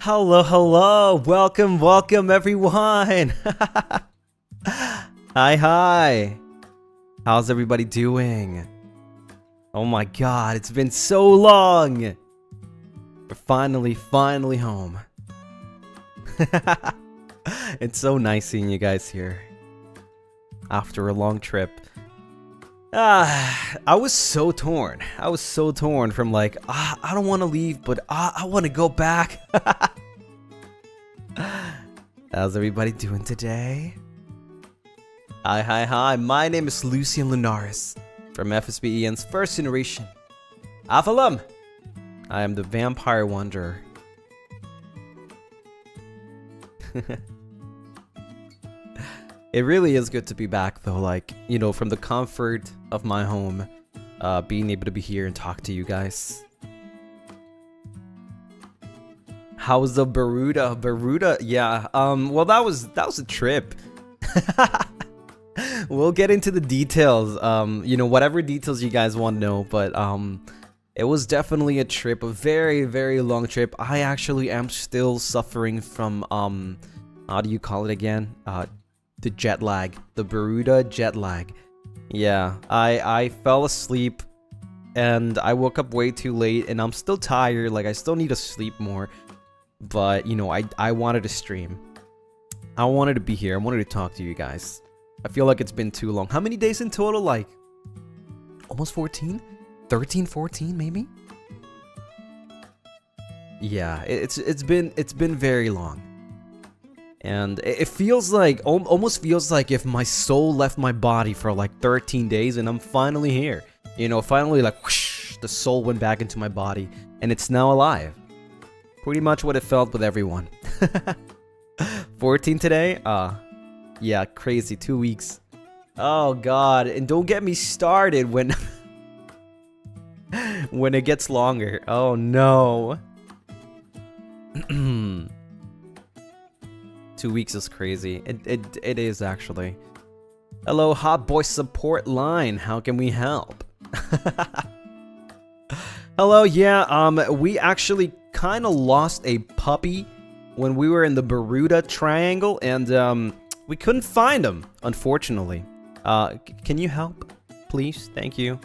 Hello, hello, welcome everyone. Hi. How's everybody doing? Oh my god, it's been so long. We're finally home. It's so nice seeing you guys here after a long trip. I was so torn. From like, I don't want to leave, but I want to go back. How's everybody doing today? Hi. My name is Lucien Lunaris from FSBEN's first generation. Avallum. I am the vampire wanderer. It really is good to be back though, like, you know, from the comfort of my home, being able to be here and talk to you guys. How's the Baruda? Yeah, well that was a trip. We'll get into the details, you know, whatever details you guys want to know, but it was definitely a trip, a very long trip. I actually am still suffering from, how do you call it again? The jet lag, the Baruda jet lag. Yeah, I fell asleep and I woke up way too late and I'm still tired, like I still need to sleep more. But, you know, I wanted to stream. I wanted to be here, I wanted to talk to you guys. I feel like it's been too long. How many days in total? Like, almost 14? 13, 14 maybe? Yeah, it's been very long. And it feels like, almost feels like if my soul left my body for like 13 days and I'm finally here. You know, finally like whoosh, the soul went back into my body and it's now alive. Pretty much what it felt with everyone. 14 today? Yeah, crazy, 2 weeks. Oh god, and don't get me started when when it gets longer. Oh no. 2 weeks is crazy. It is actually. Hello, Hot Boy Support Line. How can we help? Hello, yeah, we actually kind of lost a puppy when we were in the Baruda Triangle, and we couldn't find him, unfortunately. Can you help, please? Thank you.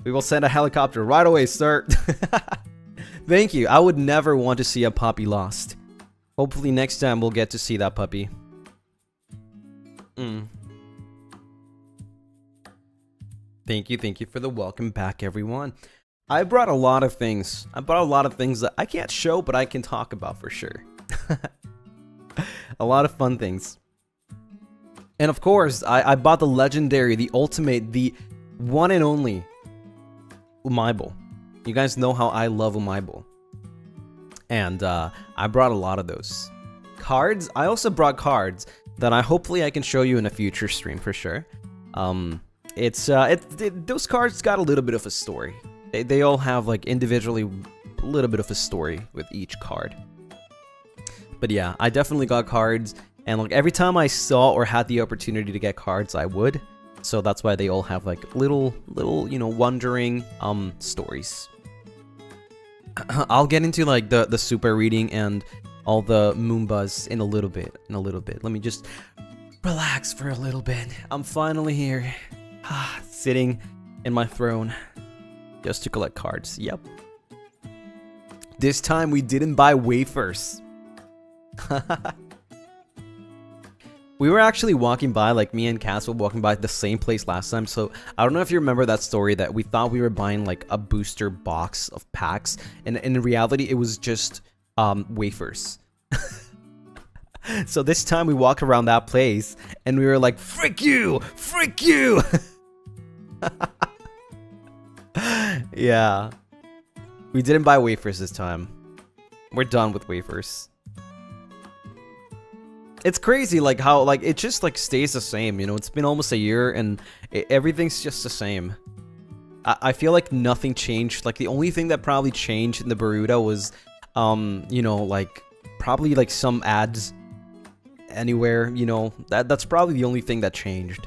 We will send a helicopter right away, sir. Thank you. I would never want to see a puppy lost. Hopefully next time we'll get to see that puppy. Thank you for the welcome back, everyone. I brought a lot of things. That I can't show, but I can talk about for sure. A lot of fun things. And of course, I bought the legendary, the ultimate, the one and only Lunabait. You guys know how I love Lunabait. And I brought a lot of those. Cards? I also brought cards that hopefully I can show you in a future stream for sure. Those cards got a little bit of a story. They all have like individually a little bit of a story with each card. But yeah, I definitely got cards, and like every time I saw or had the opportunity to get cards, I would. So that's why they all have like little, you know, wondering stories. I'll get into like the super reading and all the Moombas in a little bit. Let me just relax for a little bit. I'm finally here, sitting in my throne just to collect cards. Yep. This time we didn't buy wafers. We were actually walking by, like me and Cass were walking by the same place last time, so I don't know if you remember that story that we thought we were buying like a booster box of packs, and in reality it was just wafers. So this time we walk around that place and we were like, frick you! Yeah. We didn't buy wafers this time. We're done with wafers. It's crazy, like how like it just like stays the same, you know. It's been almost a year and everything's just the same. I feel like nothing changed. Like the only thing that probably changed in the Baruda was, you know, like probably like some ads anywhere, you know. That's probably the only thing that changed.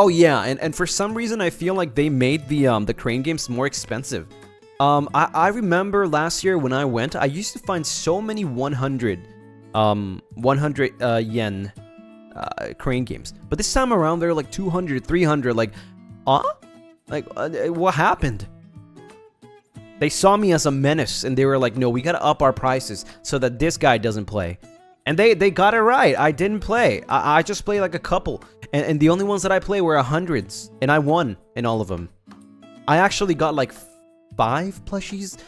Oh yeah, and for some reason I feel like they made the crane games more expensive. I remember last year when I went, I used to find so many 100 yen crane games, but this time around they're like 200, 300. Like, what happened? They saw me as a menace, and they were like, no, we gotta up our prices so that this guy doesn't play. And they got it right. I didn't play. I just played like a couple. And the only ones that I play were 100s. And I won in all of them. I actually got like 5 plushies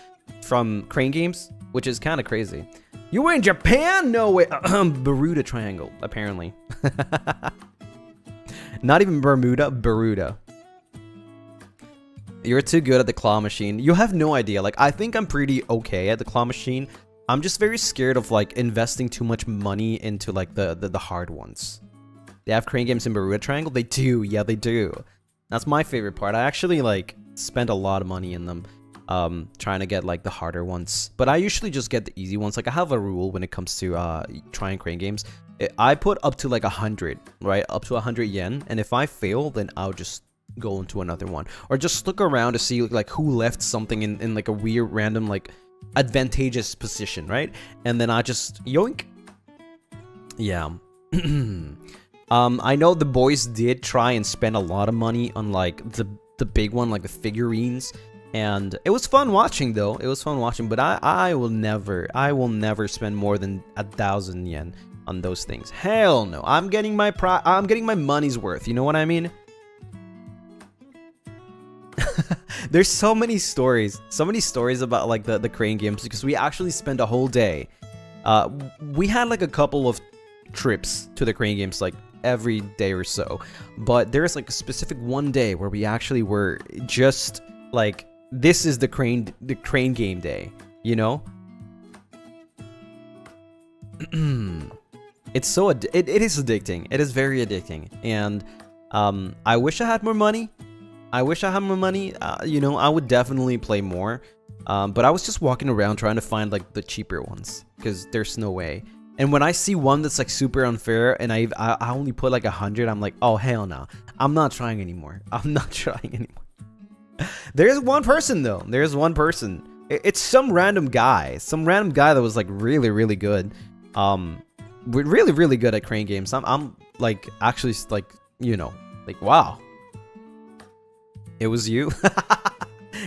from crane games, which is kind of crazy. You were in Japan? No way. Bermuda Triangle, apparently. Not even Bermuda, Bermuda. You're too good at the claw machine. You have no idea. Like, I think I'm pretty okay at the claw machine. I'm just very scared of like investing too much money into like the hard ones. They have crane games in Bermuda Triangle? They do. Yeah, they do. That's my favorite part. I actually like spend a lot of money in them trying to get like the harder ones. But I usually just get the easy ones. Like I have a rule when it comes to trying crane games. I put up to like 100, right? Up to 100 yen. And if I fail, then I'll just go into another one. Or just look around to see like who left something in like a weird random like advantageous position, right? And then I just yoink. Yeah. I know the boys did try and spend a lot of money on like the big one, like the figurines, and it was fun watching though. It was fun watching, but I will never spend more than 1,000 yen on those things. Hell no. I'm getting my money's worth. You know what I mean? There's so many stories about like the crane games because we actually spent a whole day. We had like a couple of trips to the crane games like every day or so, but there's like a specific one day where we actually were just like, this is the crane game day, you know? It's so it is addicting. It is very addicting, and I wish I had more money. You know, I would definitely play more. But I was just walking around trying to find like the cheaper ones because there's no way. And when I see one that's like super unfair and I only put like 100, I'm like, oh hell no, I'm not trying anymore. There's one person though. There's one person. It's some random guy that was like really good. Really good at crane games. I'm like actually like, you know, like wow. It was you?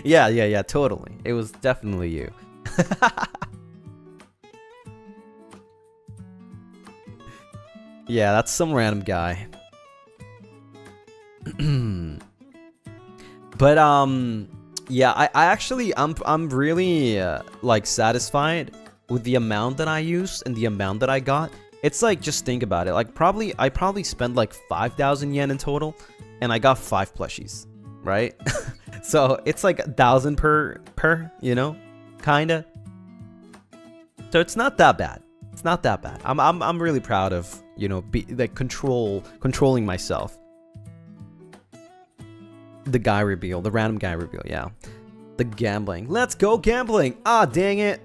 Yeah, totally. It was definitely you. Yeah, that's some random guy. But yeah, I actually I'm really like satisfied with the amount that I used and the amount that I got. It's like, just think about it. Like I probably spent like 5,000 yen in total, and I got 5 plushies. Right? So it's like 1,000 per, you know, kinda. So it's not that bad. It's not that bad. I'm really proud of, you know, like controlling myself. The guy reveal, the random guy reveal, yeah. The gambling. Let's go gambling. Ah, dang it.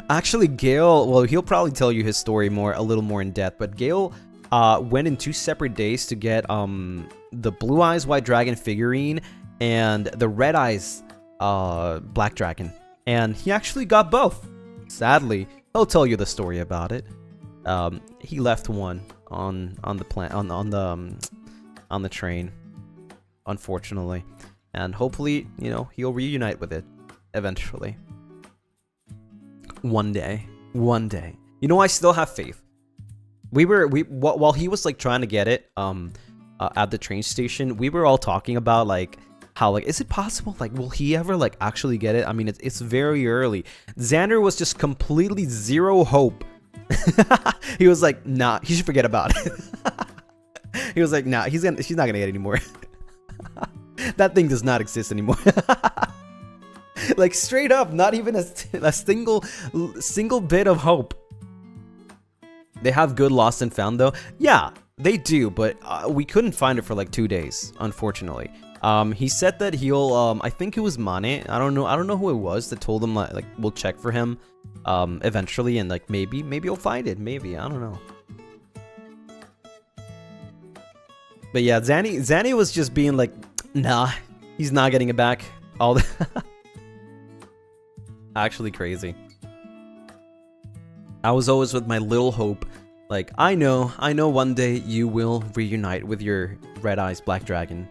Actually, Gale, well, he'll probably tell you his story a little more in depth, but Gale went in 2 separate days to get the Blue Eyes White Dragon figurine and the Red Eyes Black Dragon, and he actually got both. Sadly, he'll tell you the story about it. He left one on the train, unfortunately, and hopefully, you know, he'll reunite with it eventually. One day. You know, I still have faith. While he was like trying to get it at the train station, we were all talking about like how, like, is it possible, like, will he ever like actually get it? I mean, it's very early. Xander was just completely zero hope. He was like, nah, he should forget about it. He was like, nah, she's not gonna get it anymore. That thing does not exist anymore. Like, straight up, not even a single bit of hope. They have good lost and found though. Yeah, they do, but we couldn't find it for like 2 days, unfortunately. He said that he'll I think it was Mane. I don't know who it was that told him like we'll check for him eventually, and like maybe he'll find it. Maybe, I don't know. But yeah, Zanny was just being like, nah, he's not getting it back. All the actually crazy. I was always with my little hope. Like, I know one day you will reunite with your Red Eyes Black Dragon.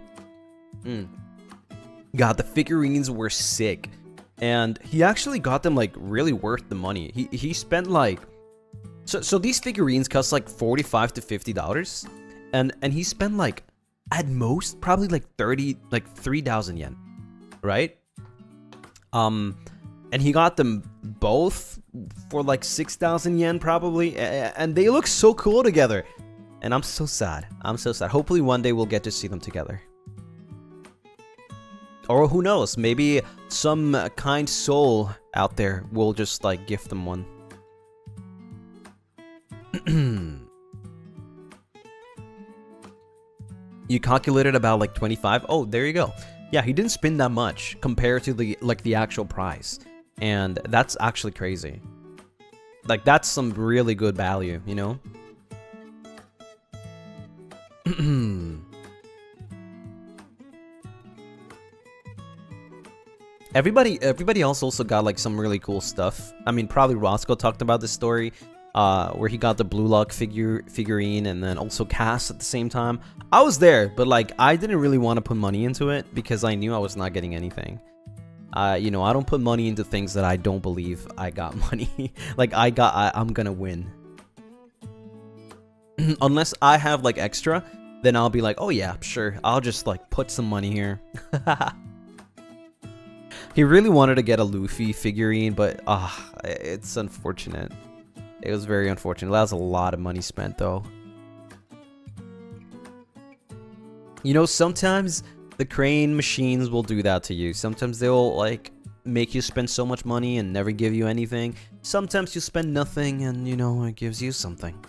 God, the figurines were sick. And he actually got them, like, really worth the money. He spent, like... So these figurines cost, like, $45 to $50. And he spent, like, at most, probably, like, 3,000 yen. Right? And he got them both for, like, 6,000 yen, probably. And they look so cool together. And I'm so sad. I'm so sad. Hopefully one day we'll get to see them together. Or who knows, maybe some kind soul out there will just, like, gift them one. You calculated about, like, 25? Oh, there you go. Yeah, he didn't spend that much compared to the actual price. And that's actually crazy. Like, that's some really good value, you know? Everybody else also got, like, some really cool stuff. I mean, probably Roscoe talked about this story, where he got the Blue Lock figurine and then also Cass at the same time. I was there, but, like, I didn't really want to put money into it because I knew I was not getting anything. You know, I don't put money into things that I don't believe I got money. Like, I'm gonna win. Unless I have, like, extra, then I'll be like, oh yeah, sure, I'll just, like, put some money here. He really wanted to get a Luffy figurine, but it's unfortunate. It was very unfortunate. That was a lot of money spent, though. You know, sometimes the crane machines will do that to you. Sometimes they'll, like, make you spend so much money and never give you anything. Sometimes you spend nothing and, you know, it gives you something.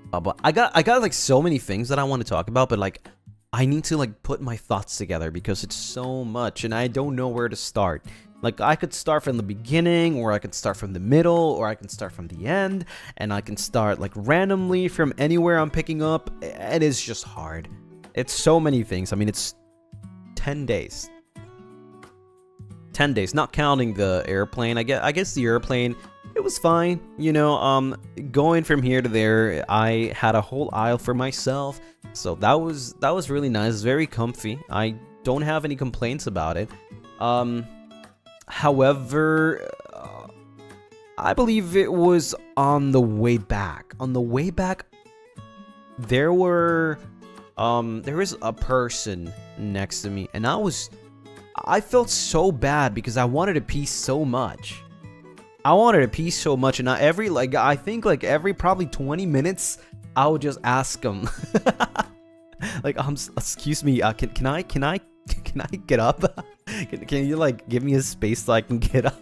But I got like so many things that I want to talk about, but, like, I need to, like, put my thoughts together because it's so much and I don't know where to start. Like, I could start from the beginning, or I could start from the middle, or I can start from the end, and I can start, like, randomly from anywhere I'm picking up, and it's just hard. It's so many things. I mean, it's 10 days. 10 days, not counting the airplane. I guess the airplane, it was fine. You know, going from here to there, I had a whole aisle for myself. So that was really nice, very comfy. I don't have any complaints about it. However, I believe it was on the way back. On the way back, there was a person next to me, and I felt so bad because I wanted to pee so much. And I think every probably 20 minutes, I would just ask him, like, excuse me, can I get up? Can you, like, give me a space so I can get up?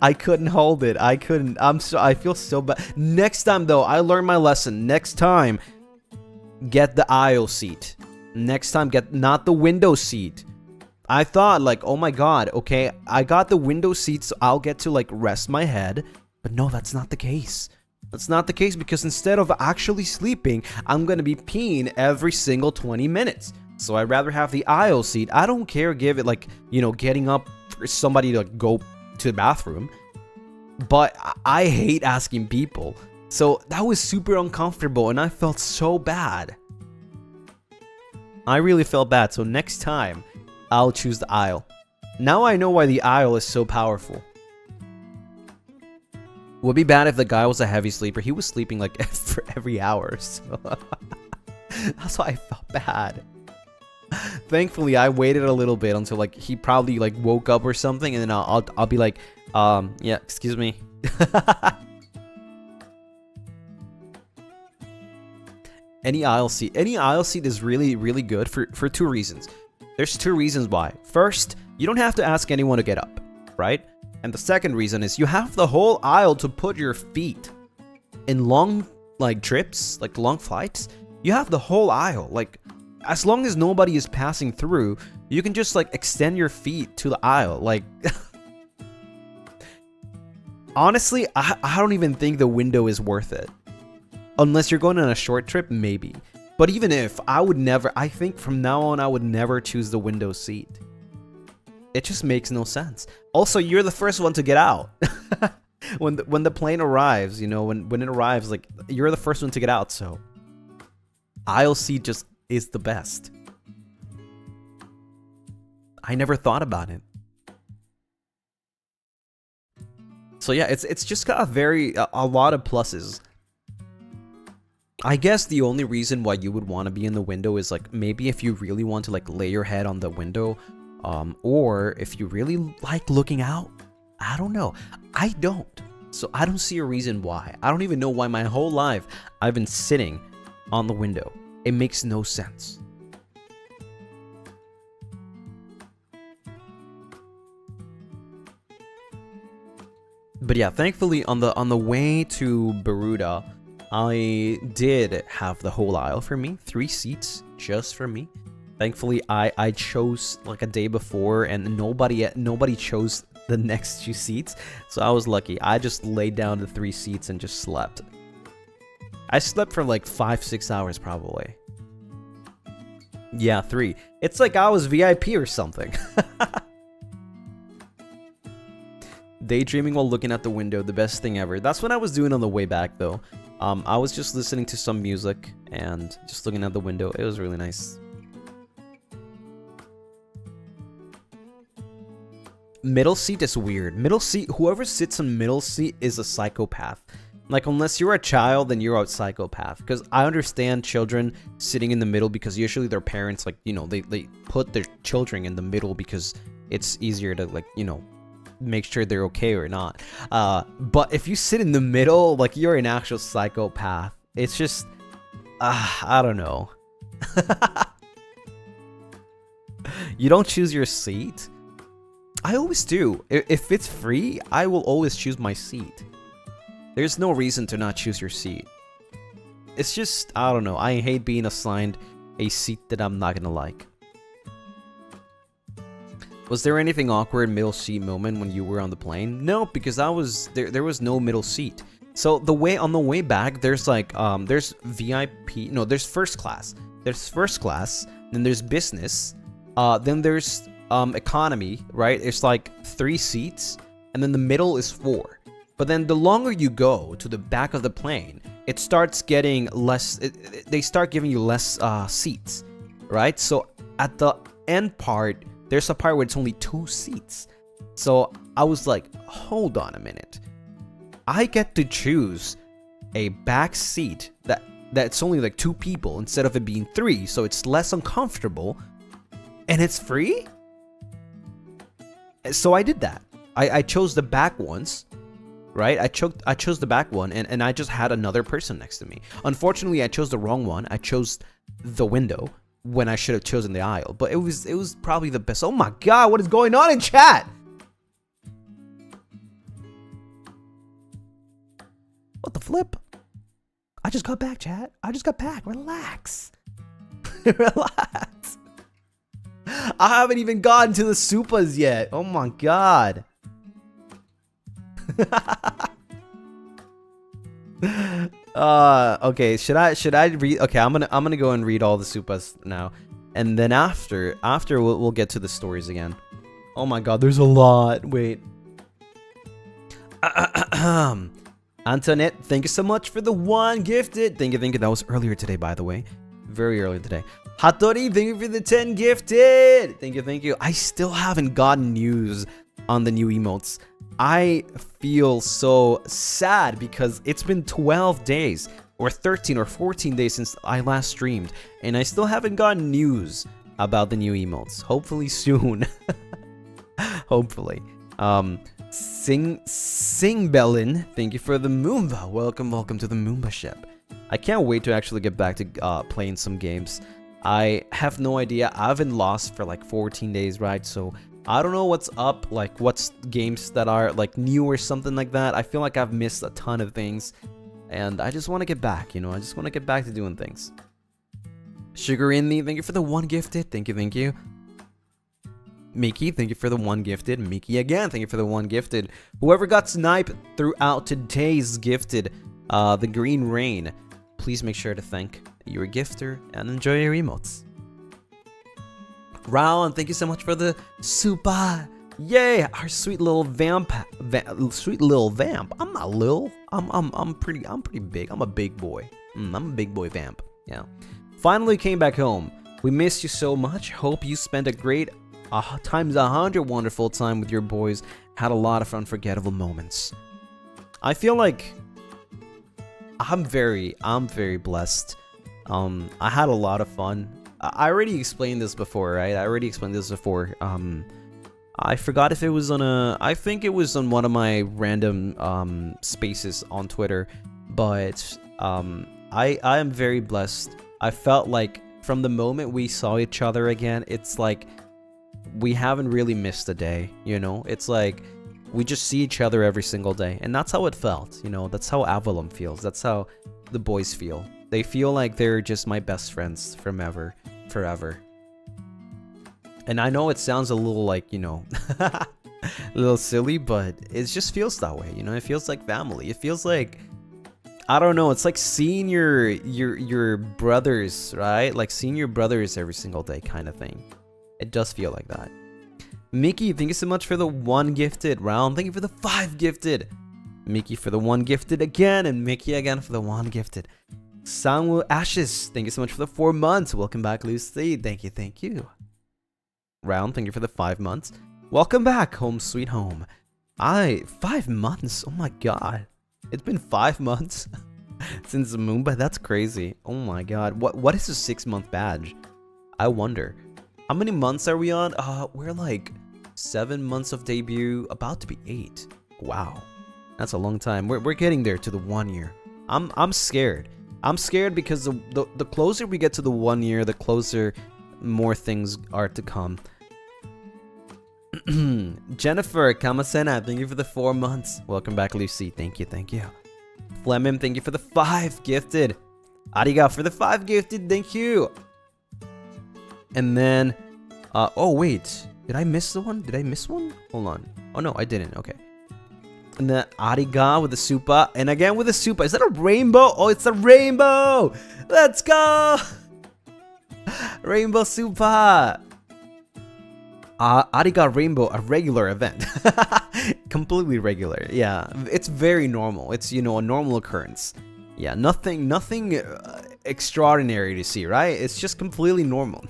I couldn't hold it. I feel so bad. Next time, though, I learned my lesson. Next time, get the aisle seat. Next time, get not the window seat. I thought, like, oh my god, okay, I got the window seat, so I'll get to, like, rest my head. But no, that's not the case. That's not the case, because instead of actually sleeping, I'm gonna be peeing every single 20 minutes. So I'd rather have the aisle seat. I don't care, give it, like, you know, getting up for somebody to, like, go to the bathroom. But I hate asking people. So that was super uncomfortable, and I felt so bad. I really felt bad, so next time, I'll choose the aisle. Now I know why the aisle is so powerful. Would be bad if the guy was a heavy sleeper. He was sleeping, like, for every hour, so that's why I felt bad. Thankfully, I waited a little bit until, like, he probably, like, woke up or something, and then I'll be like, yeah, excuse me. Any aisle seat is really, really good for two reasons. There's two reasons why. First, you don't have to ask anyone to get up, right? And the second reason is you have the whole aisle to put your feet. In long, like, trips, like long flights, you have the whole aisle. Like, as long as nobody is passing through, you can just, like, extend your feet to the aisle. Like, honestly, I don't even think the window is worth it. Unless you're going on a short trip, maybe. But even if, I think from now on, I would never choose the window seat. It just makes no sense. Also, you're the first one to get out. when the plane arrives, you know, when it arrives, like, you're the first one to get out, so aisle seat just is the best. I never thought about it. So yeah, it's just got a lot of pluses. I guess the only reason why you would want to be in the window is like maybe if you really want to like lay your head on the window, or if you really like looking out. I don't know. I don't. So I don't see a reason why. I don't even know why my whole life I've been sitting on the window. It makes no sense. But yeah, thankfully on the way to Baruda, I did have the whole aisle for me, 3 seats just for me. Thankfully, I chose like a day before, and nobody chose the next 2 seats, so I was lucky. I just laid down the 3 seats and just slept. I slept for like 5-6 hours probably. Yeah, 3. It's like I was VIP or something. Daydreaming while looking out the window, the best thing ever. That's what I was doing on the way back though. I was just listening to some music and just looking out the window. It was really nice. Middle seat is weird. Middle seat, whoever sits in middle seat is a psychopath. Like, unless you're a child, then you're a psychopath. Because I understand children sitting in the middle because usually their parents, like, you know, they put their children in the middle because it's easier to, like, you know, make sure they're okay or not. But if you sit in the middle, like, you're an actual psychopath. It's just, I don't know. You don't choose your seat? I always do. If it's free, I will always choose my seat. There's no reason to not choose your seat. It's just, I don't know. I hate being assigned a seat that I'm not gonna like. Was there anything awkward middle seat moment when you were on the plane? No, because there was no middle seat. So on the way back, there's like there's VIP, no, there's first class. There's first class, then there's business, then there's economy, right? It's like 3 seats, and then the middle is 4. But then the longer you go to the back of the plane, it starts getting less. They start giving you less seats, right? So at the end part, there's a part where it's only 2 seats. So I was like, hold on a minute. I get to choose a back seat that's only like 2 people instead of it being 3, so it's less uncomfortable, and it's free? So I did that. I chose the back ones, right? I chose the back one, and I just had another person next to me. Unfortunately, I chose the wrong one. I chose the window when I should have chosen the aisle, but it was probably the best. Oh my god, what is going on in chat? What the flip? I just got back, chat. I just got back. Relax. Relax. I haven't even gotten to the supas yet. Oh my god. Okay, should I read? Okay, I'm gonna go and read all the supas now, and then after we'll get to the stories again. Oh my god, there's a lot. Wait. Antoinette, thank you so much for the 1 gifted. Thank you. That was earlier today, by the way. Very early today. Hattori, thank you for the 10 gifted. Thank you. I still haven't gotten news on the new emotes. I feel so sad because it's been 12 days or 13 or 14 days since I last streamed, and I still haven't gotten news about the new emotes. Hopefully soon. Hopefully. Singbellin, thank you for the Moomba. Welcome to the Moomba ship. I can't wait to actually get back to playing some games. I have no idea. I've been lost for like 14 days, right? So I don't know what's up, like what's games that are like new or something like that. I feel like I've missed a ton of things, and I just want to get back, you know. I just want to get back to doing things. Sugar in me, thank you for the 1 gifted. Thank you. Mickey, thank you for the 1 gifted. Mickey again, thank you for the 1 gifted. Whoever got sniped throughout today's gifted, the Green Rain. please make sure to thank your gifter and enjoy your emotes. Rowan, thank you so much for the super. Yay, our sweet little vamp. Sweet little vamp. I'm not little. I'm pretty big. I'm a big boy. I'm a big boy vamp. Yeah. Finally came back home. We missed you so much. Hope you spent a great times 100 wonderful time with your boys. Had a lot of unforgettable moments. I feel like I'm very blessed. I had a lot of fun. I already explained this before, right? I forgot if it was on I think it was on one of my random spaces on Twitter, but I am very blessed. I felt like from the moment we saw each other again, it's like we haven't really missed a day, you know? It's like we just see each other every single day, and that's how it felt, you know? That's how Avallum feels. That's how the boys feel. They feel like they're just my best friends forever. And I know it sounds a little like, you know, a little silly, but it just feels that way, you know? It feels like family. It feels like, I don't know, it's like seeing your brothers, right? Like seeing your brothers every single day kind of thing. It does feel like that. Mickey, thank you so much for the 1 gifted. Round, thank you for the 5 gifted. Mickey for the 1 gifted again, and Mickey again for the 1 gifted. Samuel Ashes, thank you so much for the 4 months. Welcome back, Lucy. Thank you. Round, thank you for the 5 months. Welcome back, home sweet home. 5 months? Oh my god. It's been 5 months since Moomba. That's crazy. Oh my god. What is a 6-month badge? I wonder. How many months are we on? We're like 7 months of debut, about to be 8. Wow. That's a long time. We're getting there to the 1 year. I'm scared. I'm scared because the closer we get to the 1 year, the closer more things are to come. Jennifer Kamasena, thank you for the 4 months. Welcome back, Lucy. Thank you. Fleming, thank you for the 5 gifted. Ariga for the 5 gifted. Thank you. And then, oh wait, did I miss one? Hold on. Oh no, I didn't. Okay. And then Ariga with the super, and again with the super. Is that a rainbow? Oh, it's a rainbow. Let's go. Rainbow super. Ariga Rainbow, a regular event. Completely regular. Yeah, it's very normal. It's, you know, a normal occurrence. Yeah, nothing extraordinary to see, right? It's just completely normal.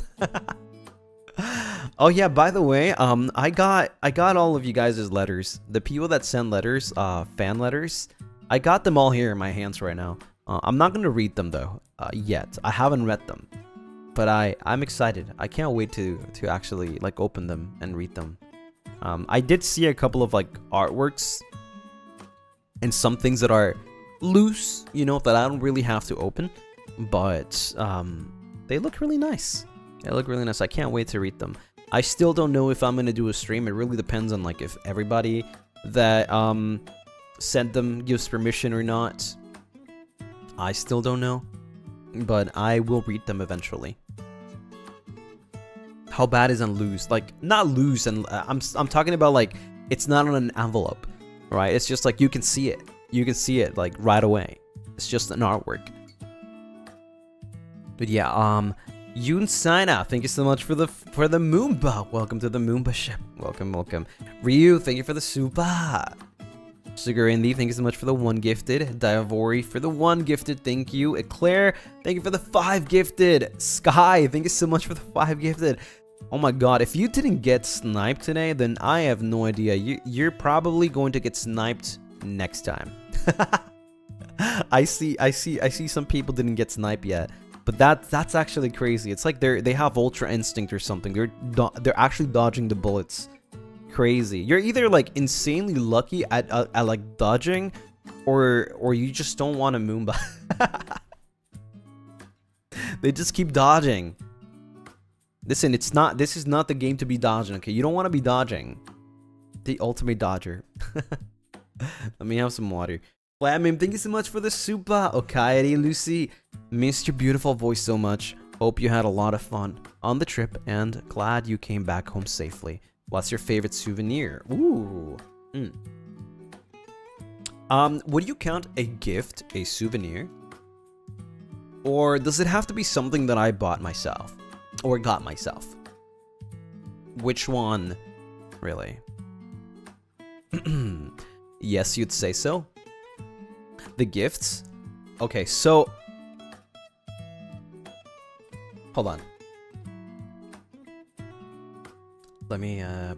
Oh yeah, by the way, I got all of you guys' letters. The people that send letters, fan letters, I got them all here in my hands right now. I'm not gonna read them though, yet. I haven't read them. But I'm excited. I can't wait to actually like open them and read them. I did see a couple of like artworks and some things that are loose, you know, that I don't really have to open, but they look really nice. I can't wait to read them. I still don't know if I'm gonna do a stream. It really depends on like if everybody that sent them gives permission or not. I still don't know, but I will read them eventually. How bad is on loose? Like, not loose, and I'm talking about like it's not on an envelope, right? It's just like you can see it. You can see it like right away. It's just an artwork. But yeah, Yoon Sina, thank you so much for the Moomba. Welcome to the Moomba ship. Welcome. Ryu, thank you for the super. Sugar Indy, thank you so much for the 1 gifted. Diavori for the 1 gifted, thank you. Eclair, thank you for the 5 gifted. Sky, thank you so much for the 5 gifted. Oh my god, if you didn't get sniped today, then I have no idea. You're probably going to get sniped next time. I see some people didn't get sniped yet. But that's actually crazy. It's like they have ultra instinct or something. They're actually dodging the bullets. Crazy. You're either like insanely lucky at like dodging, or you just don't want a Moomba. They just keep dodging. Listen, this is not the game to be dodging, okay? You don't want to be dodging. The ultimate dodger. Let me have some water. Flamim, thank you so much for the super. Okay, Lucy. Missed your beautiful voice so much. Hope you had a lot of fun on the trip and glad you came back home safely. What's your favorite souvenir? Ooh. Would you count a gift a souvenir? Or does it have to be something that I bought myself? Or got myself? Which one, really? Yes, you'd say so. The gifts? Okay, so... Hold on. Let me, Alright,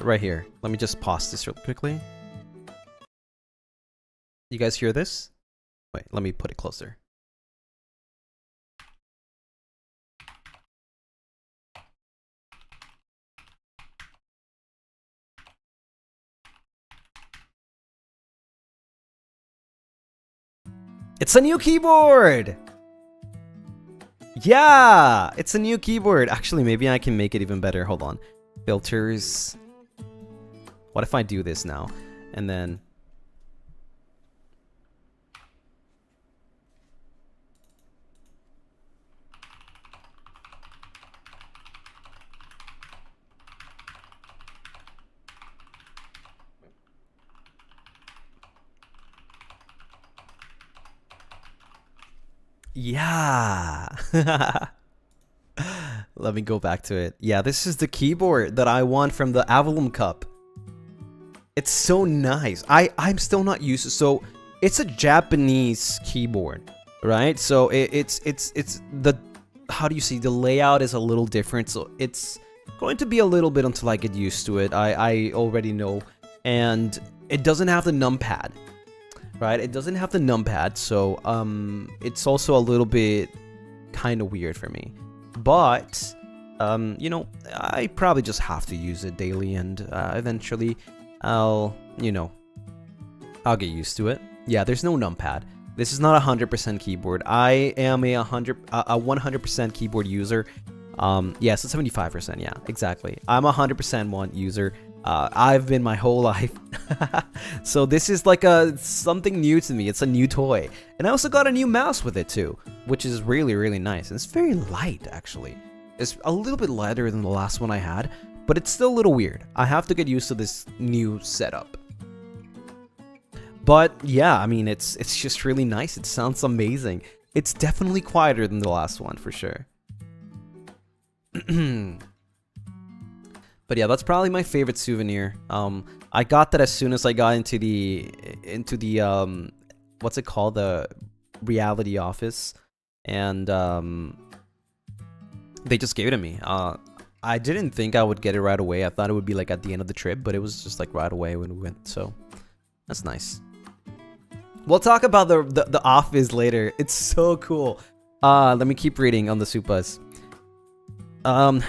right here. Let me just pause this real quickly. You guys hear this? Wait, let me put it closer. It's a new keyboard! Yeah! It's a new keyboard! Actually, maybe I can make it even better. Hold on. Filters. What if I do this now? And then... Yeah! Let me go back to it. Yeah, this is the keyboard that I want from the Avallum Cup. It's so nice. I'm still not used to... So, it's a Japanese keyboard, right? So, it's the... How do you see? The layout is a little different, so it's going to be a little bit until I get used to it. I already know. And it doesn't have the numpad. Right, it doesn't have the numpad, so it's also a little bit kind of weird for me. But you know, I probably just have to use it daily, and eventually, I'll get used to it. Yeah, there's no numpad. This is not a 100% keyboard. I am a 100% keyboard user. Yes, it's 75%. Yeah, exactly. I'm a 100% one user. I've been my whole life. So this is like something new to me. It's a new toy. And I also got a new mouse with it too, which is really, really nice. And it's very light, actually. It's a little bit lighter than the last one I had, but it's still a little weird. I have to get used to this new setup. But yeah, I mean, it's just really nice. It sounds amazing. It's definitely quieter than the last one, for sure. But yeah, that's probably my favorite souvenir. I got that as soon as I got into the what's it called, the reality office, and they just gave it to me. I didn't think I would get it right away. I thought it would be like at the end of the trip, but it was just like right away when we went. So that's nice. We'll talk about the office later. It's so cool. Let me keep reading on the Supas.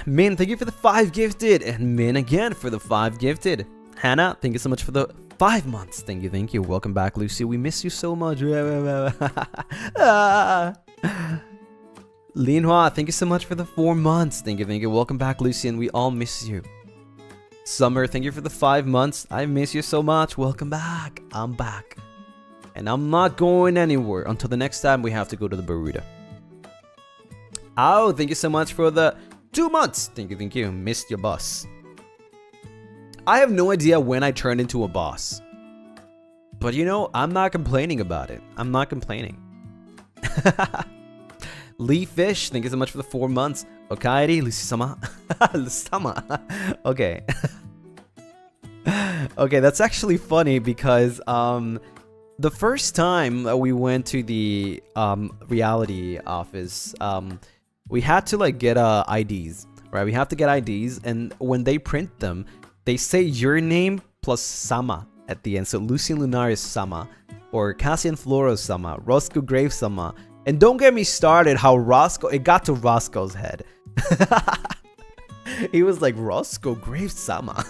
Min, thank you for the 5 gifted, and Min again for the 5 gifted. Hannah, thank you so much for the 5 months. Thank you, thank you. Welcome back, Lucy. We miss you so much. Linhua, thank you so much for the 4 months. Thank you, thank you. Welcome back, Lucien. We all miss you. Summer, thank you for the 5 months. I miss you so much. Welcome back. I'm back. And I'm not going anywhere until the next time we have to go to the burrito. Oh, thank you so much for the 2 months. Thank you, thank you. Missed your boss. I have no idea when I turned into a boss. But you know, I'm not complaining about it. I'm not complaining. Lee Fish, thank you so much for the 4 months. Okaeri, Lucy-sama. Lucy-sama. Okay. Okay, that's actually funny because the first time we went to the reality office, we had to like get IDs, right? We have to get IDs, and when they print them, they say your name plus Sama at the end. So Lucien Lunaris Sama, or Cassian Floro Sama, Roscoe Graves Sama. And don't get me started how Roscoe, it got to Roscoe's head. He was like, Roscoe Graves Sama.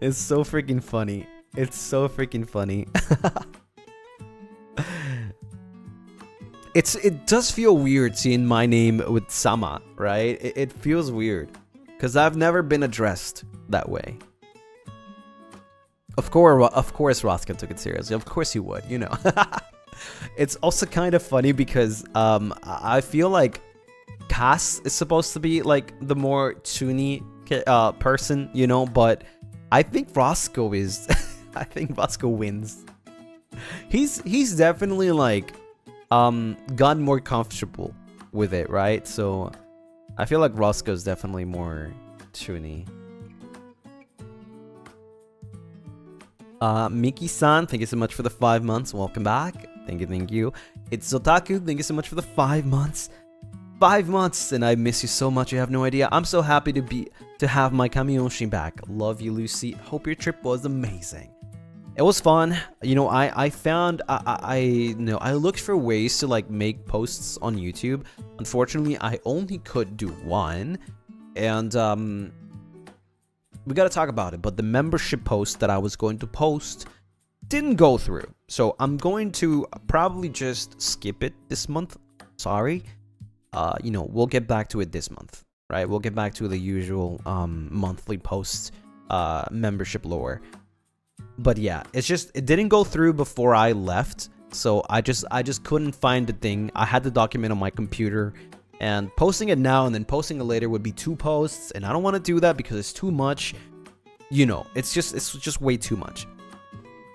It's so freaking funny. It's so freaking funny. It does feel weird seeing my name with Sama, right? It feels weird because I've never been addressed that way. Of course, Roscoe took it seriously. Of course he would, you know. It's also kind of funny because I feel like Cass is supposed to be like the more toony person, you know, but I think Roscoe is I think Vasco wins. He's definitely like gotten more comfortable with it, right? So I feel like Roscoe's definitely more tuny. Miki-san, thank you so much for the 5 months. Welcome back. Thank you, thank you. It's Zotaku, thank you so much for the 5 months. 5 months, and I miss you so much, you have no idea. I'm so happy to have my Kamiyoshi back. Love you, Lucy. Hope your trip was amazing. It was fun. You know, I found I looked for ways to like make posts on YouTube. Unfortunately, I only could do one, and we gotta talk about it. But the membership post that I was going to post didn't go through, so I'm going to probably just skip it this month. Sorry. You know, we'll get back to it this month, right? We'll get back to the usual monthly post membership lore. But yeah, it didn't go through before I left, so I just couldn't find the thing. I had the document on my computer, and posting it now and then posting it later would be 2 posts, and I don't want to do that because it's too much. You know, it's just way too much.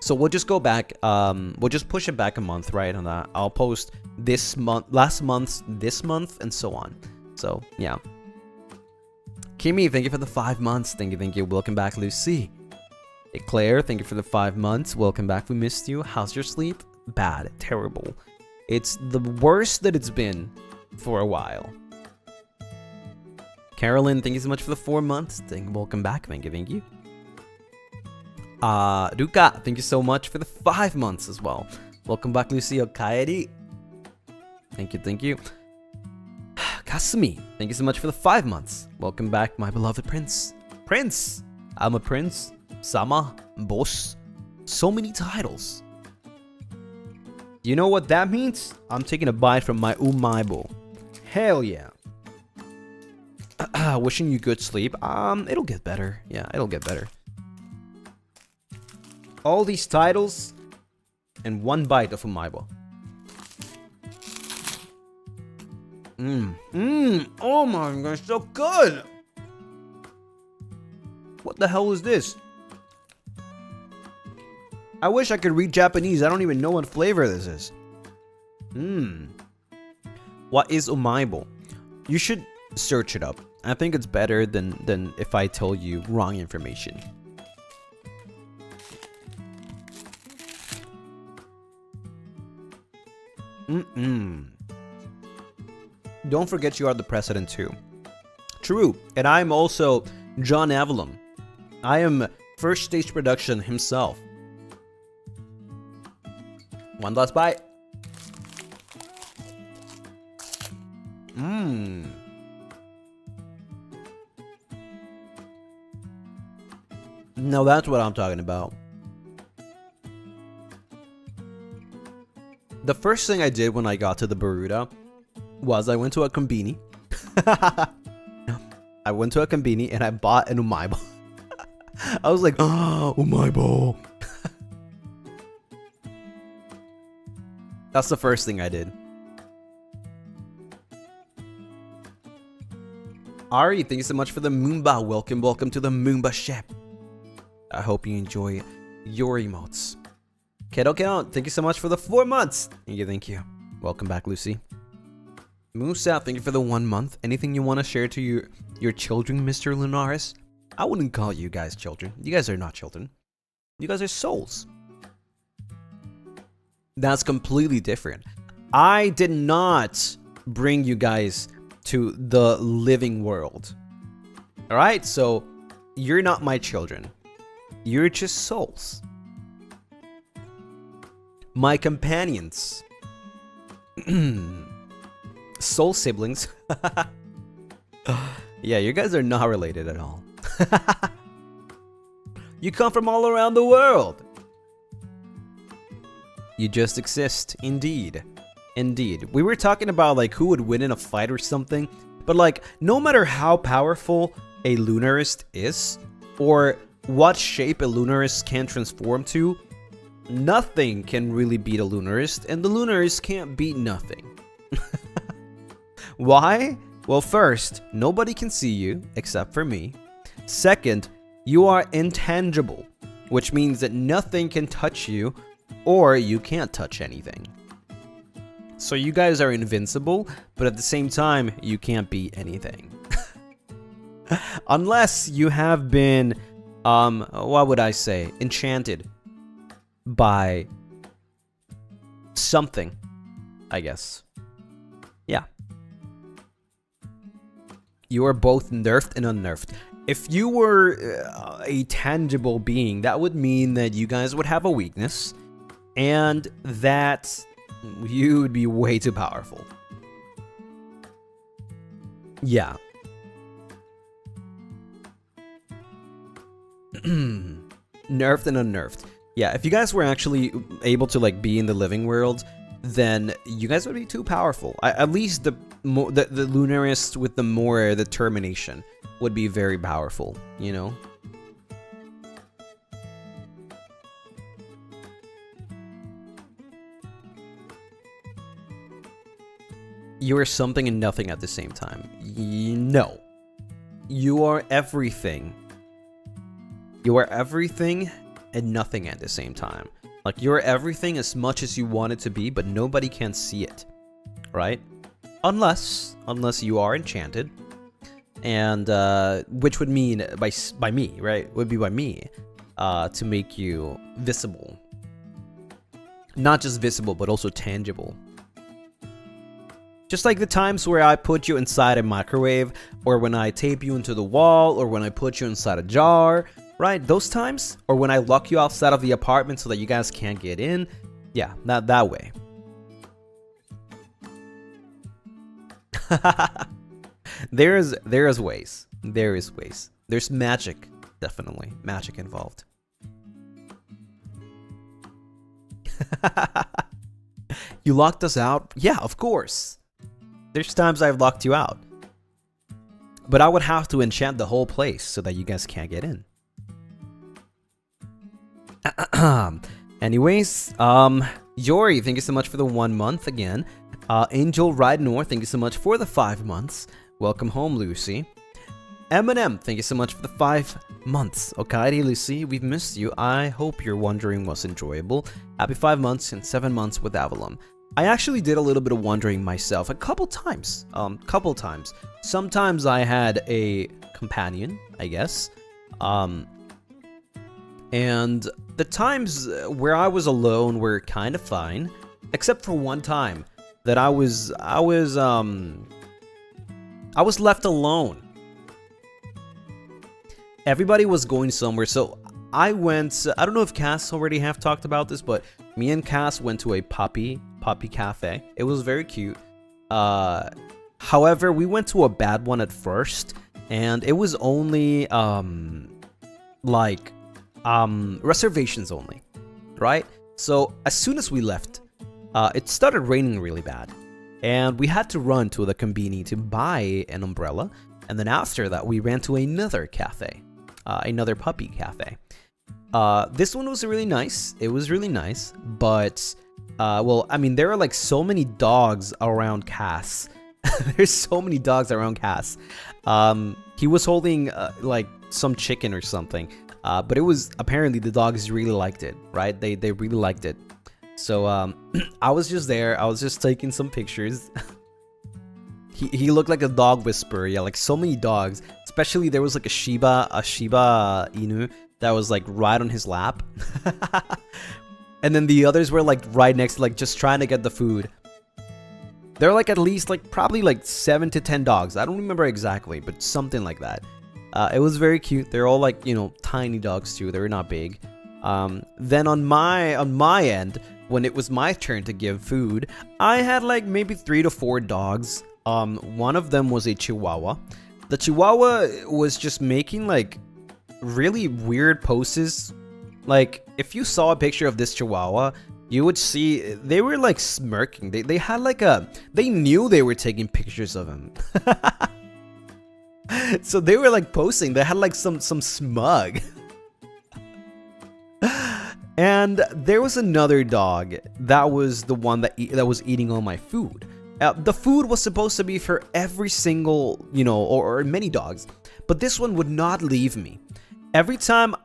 So we'll just go back. We'll just push it back a month, right? And I'll post this month, last month's, this month, and so on. So yeah. Kimmy, thank you for the 5 months. Thank you, thank you. Welcome back, Lucy. Hey, Claire, thank you for the 5 months. Welcome back. We missed you. How's your sleep? Bad, terrible. It's the worst that it's been for a while. Carolyn, thank you so much for the 4 months. Welcome back. Thank you, thank you. Ruka, thank you so much for the 5 months as well. Welcome back, Lucio Kaedi. Thank you, thank you. Kasumi, thank you so much for the 5 months. Welcome back, my beloved prince. Prince! I'm a prince. Sama. Boss. So many titles. You know what that means? I'm taking a bite from my umaibo. Hell yeah. Wishing you good sleep. It'll get better. Yeah, it'll get better. All these titles and 1 bite of umaibo. Oh my god, so good! What the hell is this? I wish I could read Japanese. I don't even know what flavor this is. What is umaibo? You should search it up. I think it's better than if I told you wrong information. Don't forget you are the president too. True, and I'm also John Avallum. I am First Stage Production himself. 1 last bite. Now that's what I'm talking about. The first thing I did when I got to the Baruda was I went to a Konbini. I went to a Konbini and I bought an umaibo. I was like, oh, umaibo. That's the first thing I did. Ari, thank you so much for the Moomba. Welcome to the Moomba ship. I hope you enjoy your emotes. Keto Count, thank you so much for the 4 months. Thank you. Welcome back, Lucy. Musa, thank you for the 1 month. Anything you want to share to your children, Mr. Lunaris? I wouldn't call you guys children. You guys are not children. You guys are souls. That's completely different. I did not bring you guys to the living world. Alright, so you're not my children. You're just souls. My companions. Soul siblings. Yeah, you guys are not related at all. You come from all around the world. You just exist, indeed. Indeed. We were talking about like who would win in a fight or something, but like no matter how powerful a Lunarist is, or what shape a Lunarist can transform to, nothing can really beat a Lunarist, and the Lunarist can't beat nothing. Why? Well, first, nobody can see you except for me. Second, you are intangible. which means that nothing can touch you, or you can't touch anything. So you guys are invincible, but at the same time, you can't be anything. Unless you have been, what would I say, enchanted by something, I guess. Yeah. You are both nerfed and unnerfed. If you were a tangible being, that would mean that you guys would have a weakness, and that you would be way too powerful. Yeah. Nerfed and unnerfed. Yeah, if you guys were actually able to like be in the living world, then you guys would be too powerful. At least the Lunaris with the more determination would be very powerful, you know? You are something and nothing at the same time. No. You are everything. You are everything and nothing at the same time. Like, you're everything as much as you want it to be, but nobody can see it, right? Unless you are enchanted, and which would mean by me, right? Would be by me, to make you visible. Not just visible, but also tangible. Just like the times where I put you inside a microwave, or when I tape you into the wall, or when I put you inside a jar, right? Those times, or when I lock you outside of the apartment so that you guys can't get in. Yeah, that way. There is ways. There is ways. There's magic, definitely magic involved. You locked us out? Yeah, of course. There's times I've locked you out. But I would have to enchant the whole place so that you guys can't get in. Anyways, Yori, thank you so much for the 1 month again. Angel Ride North, thank you so much for the 5 months. Welcome home, Lucy. Eminem, thank you so much for the 5 months. Okay, Lucy, we've missed you. I hope your wandering was enjoyable. Happy 5 months and 7 months with Avallum. I actually did a little bit of wandering myself a couple times. Sometimes I had a companion, I guess. And the times where I was alone were kind of fine, except for one time that I was left alone. Everybody was going somewhere, so I went. I don't know if Cass already have talked about this, but me and Cass went to a puppy cafe. It was very cute. However, we went to a bad one at first, and it was only reservations only, right? So as soon as we left, it started raining really bad, and we had to run to the conveni to buy an umbrella, and then after that we ran to another cafe, another puppy cafe. This one was really nice. It was really nice, but well, I mean, there are like so many dogs around Cass. There's so many dogs around Cass. He was holding like some chicken or something. But it was apparently the dogs really liked it, right? They really liked it. So I was just there. I was just taking some pictures. He looked like a dog whisperer. Yeah, like so many dogs. Especially there was like a Shiba Inu that was like right on his lap. And then the others were like right next to, like, just trying to get the food. There were like at least like probably like 7 to 10 dogs. I don't remember exactly, but something like that. It was very cute. They're all like, you know, tiny dogs too. They're not big. Then on my end, when it was my turn to give food, I had like maybe 3 to 4 dogs. One of them was a Chihuahua. The Chihuahua was just making like really weird poses. Like, if you saw a picture of this Chihuahua, you would see they were like smirking. They had like they knew they were taking pictures of him. So they were like posing. They had like some smug. And there was another dog that was the one that was eating all my food. The food was supposed to be for every single, you know, or many dogs, but this one would not leave me. Every time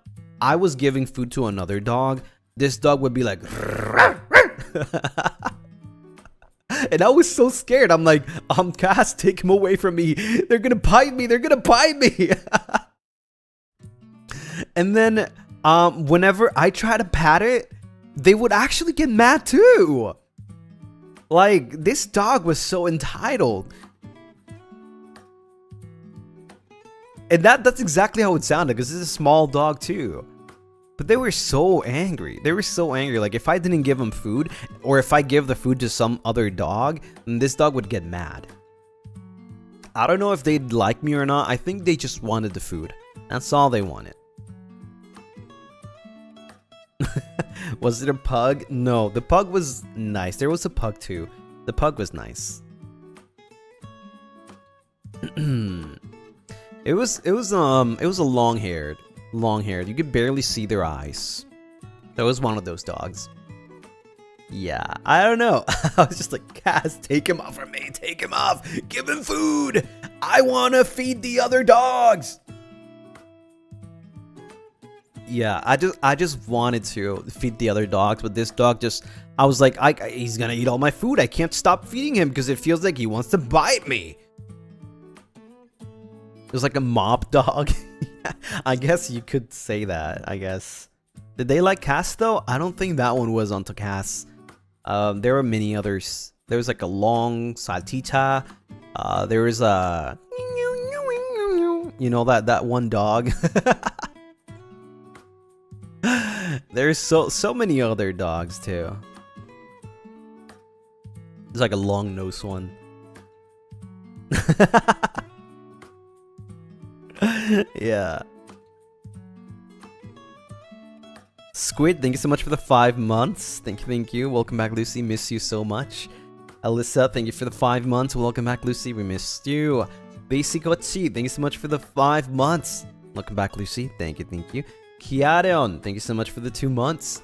I was giving food to another dog, this dog would be like, and I was so scared. I'm like, Cass, take him away from me. They're gonna bite me. They're gonna bite me. And then, whenever I try to pat it, they would actually get mad too. Like, this dog was so entitled. And that's exactly how it sounded, because it's a small dog too. But they were so angry. They were so angry. Like, if I didn't give them food, or if I give the food to some other dog, then this dog would get mad. I don't know if they'd like me or not. I think they just wanted the food. That's all they wanted. Was it a pug? No, the pug was nice. There was a pug too. The pug was nice. It was a long-haired. You could barely see their eyes. That was one of those dogs. Yeah, I don't know. I was just like, Cass, take him off from me. Take him off. Give him food. I want to feed the other dogs. Yeah, I just wanted to feed the other dogs, but this dog just, I was like, he's gonna eat all my food. I can't stop feeding him because it feels like he wants to bite me. It was like a mob dog. I guess you could say that, I guess. Did they like Cass though? I don't think that one was onto Cass. There were many others. There was like a long saltita. There was a, you know, that one dog. There's so many other dogs too. There's like a long nose one. Yeah. Squid, thank you so much for the 5 months. Thank you. Welcome back, Lucy. Miss you so much. Alyssa, thank you for the 5 months. Welcome back, Lucy. We missed you. Basic Ochi, thank you so much for the 5 months. Welcome back, Lucy. Thank you. Kiareon, thank you so much for the 2 months.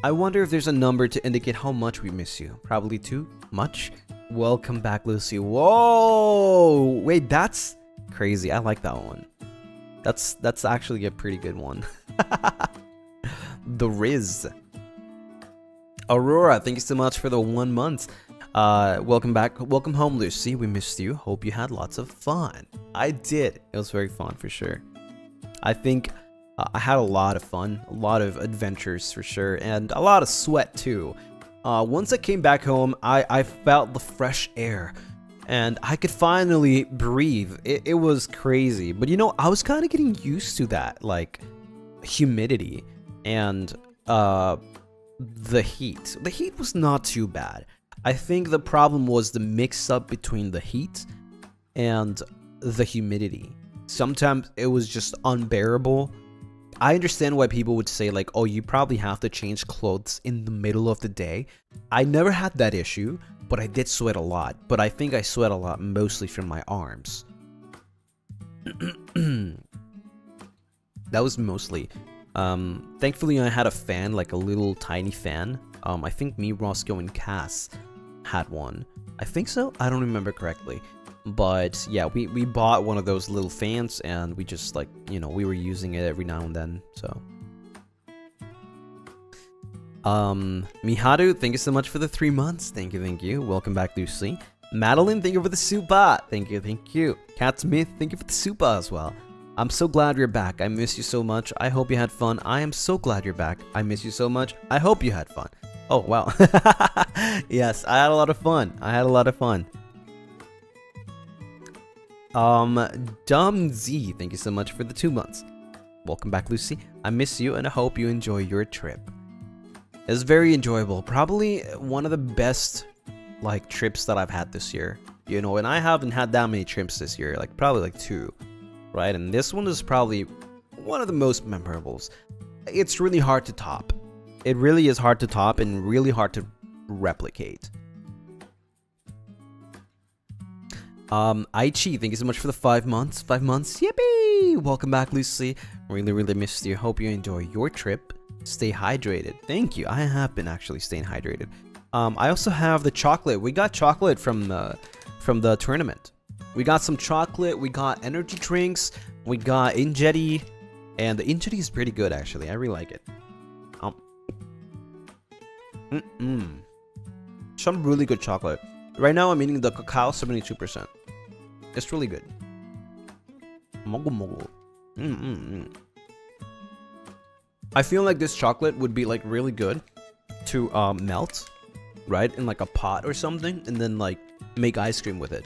I wonder if there's a number to indicate how much we miss you. Probably too much. Welcome back, Lucy. Whoa! Wait, that's crazy. I like that one. That's actually a pretty good one. The Riz. Aurora, thank you so much for the 1 month. Welcome back. Welcome home, Lucy. We missed you. Hope you had lots of fun. I did. It was very fun for sure. I think I had a lot of fun, a lot of adventures for sure, and a lot of sweat too. Once I came back home, I felt the fresh air, and I could finally breathe. It was crazy, but you know, I was kind of getting used to that, like, humidity and the heat. The heat was not too bad. I think the problem was the mix-up between the heat and the humidity. Sometimes it was just unbearable. I understand why people would say like, oh, you probably have to change clothes in the middle of the day. I never had that issue, but I did sweat a lot. But I think I sweat a lot mostly from my arms. That was mostly. Thankfully, I had a fan, like a little tiny fan. I think me, Roscoe, and Cass had one. I think so? I don't remember correctly. But yeah, we bought one of those little fans, and we just, like, you know, we were using it every now and then, so. Miharu, thank you so much for the 3 months. Thank you. Welcome back, Lucy. Madeline, thank you for the super. Thank you. Cat Smith, thank you for the super as well. I'm so glad you're back. I miss you so much. I hope you had fun. I am so glad you're back. I miss you so much. I hope you had fun. Oh, wow. Yes, I had a lot of fun. Dumb Z, thank you so much for the 2 months. Welcome back, Lucy. I miss you, and I hope you enjoy your trip. It was very enjoyable. Probably one of the best, like, trips that I've had this year. You know, and I haven't had that many trips this year. Like, probably like 2. Right? And this one is probably one of the most memorables. It's really hard to top. It really is hard to top and really hard to replicate. Aichi, thank you so much for the 5 months. 5 months. Yippee! Welcome back, Lucy. Really missed you. Hope you enjoy your trip. Stay hydrated. Thank you. I have been actually staying hydrated. I also have the chocolate. We got chocolate from the tournament. We got some chocolate, we got energy drinks, we got Injeti, And the Inchity is pretty good, actually. I really like it. Some really good chocolate. Right now, I'm eating the cacao 72%. It's really good. I feel like this chocolate would be like really good to melt, right, in like a pot or something, and then like make ice cream with it.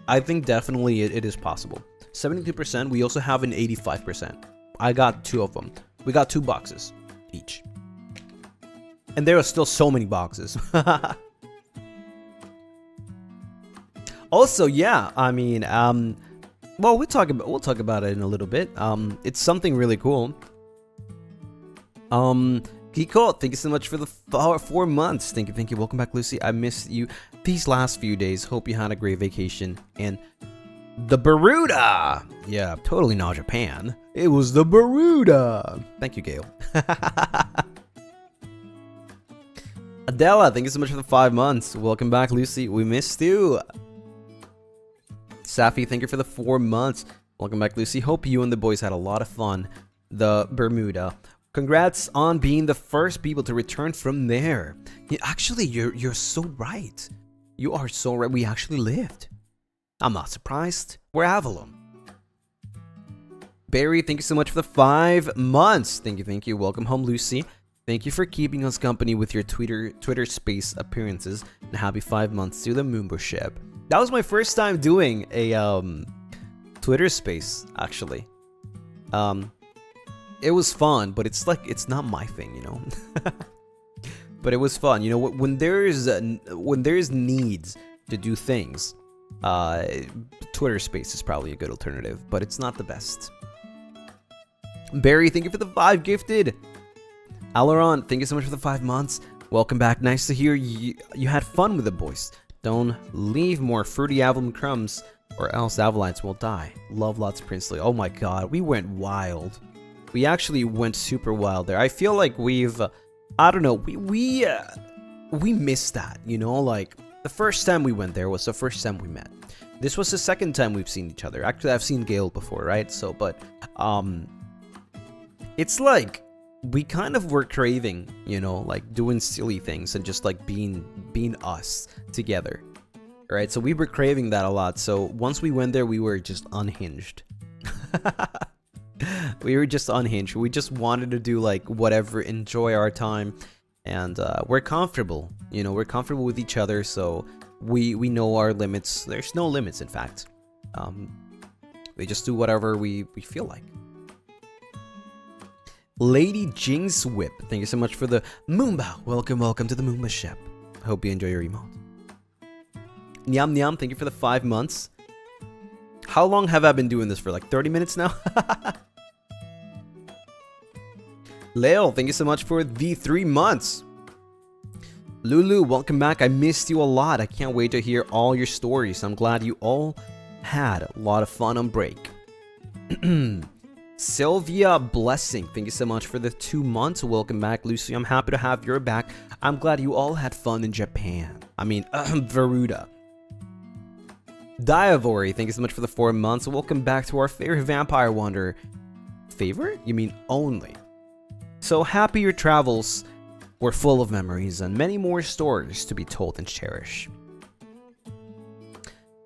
I think definitely it is possible. 72%. We also have an 85%. I got 2 of them. We got 2 boxes each, and there are still so many boxes. Also, yeah, I mean, well, we'll talk about it in a little bit. It's something really cool. Kiko, thank you so much for the 4 months. Thank you. Welcome back, Lucy. I missed you these last few days. Hope you had a great vacation. And the Baruda. Yeah, totally not Japan. It was the Baruda. Thank you, Gail. Adela, thank you so much for the 5 months. Welcome back, Lucy. We missed you. Safi, thank you for the 4 months. Welcome back, Lucy. Hope you and the boys had a lot of fun. The Bermuda. Congrats on being the first people to return from there. Yeah, actually, you're so right. You are so right. We actually lived. I'm not surprised. We're Avallum. Barry, thank you so much for the 5 months. Thank you. Welcome home, Lucy. Thank you for keeping us company with your Twitter space appearances. And happy 5 months to the membership. That was my first time doing a Twitter space, actually. It was fun, but it's like it's not my thing, you know. But it was fun, you know. When there's needs to do things, Twitter space is probably a good alternative, but it's not the best. Barry, thank you for the 5 gifted. Alaron, thank you so much for the 5 months. Welcome back. Nice to hear you had fun with the boys. Don't leave more fruity Avallum crumbs, or else Avalites will die. Love lots, Princely. Oh my god, we went wild. We actually went super wild there. I feel like we've, I don't know, we missed that, you know? Like, the first time we went there was the first time we met. This was the second time we've seen each other. Actually, I've seen Gail before, right? So, but, it's like, we kind of were craving, you know, like doing silly things and just like being us together, right? So we were craving that a lot. So once we went there, we were just unhinged. We were just unhinged. We just wanted to do like whatever, enjoy our time, and we're comfortable. You know, we're comfortable with each other, so we know our limits. There's no limits, in fact. We just do whatever we feel like. Lady Jinx Whip, thank you so much for the Moomba. Welcome to the Moomba ship. Hope you enjoy your emote. Nyam Nyam, thank you for the 5 months. How long have I been doing this for? Like 30 minutes now? Leo, thank you so much for the 3 months. Lulu, welcome back. I missed you a lot. I can't wait to hear all your stories. I'm glad you all had a lot of fun on break. Sylvia Blessing, thank you so much for the 2 months. Welcome back, Lucy. I'm happy to have your back. I'm glad you all had fun in Japan. I mean, Veruda. Diavory, thank you so much for the 4 months. Welcome back to our favorite vampire wanderer. Favorite? You mean only? So happy your travels were full of memories and many more stories to be told and cherished.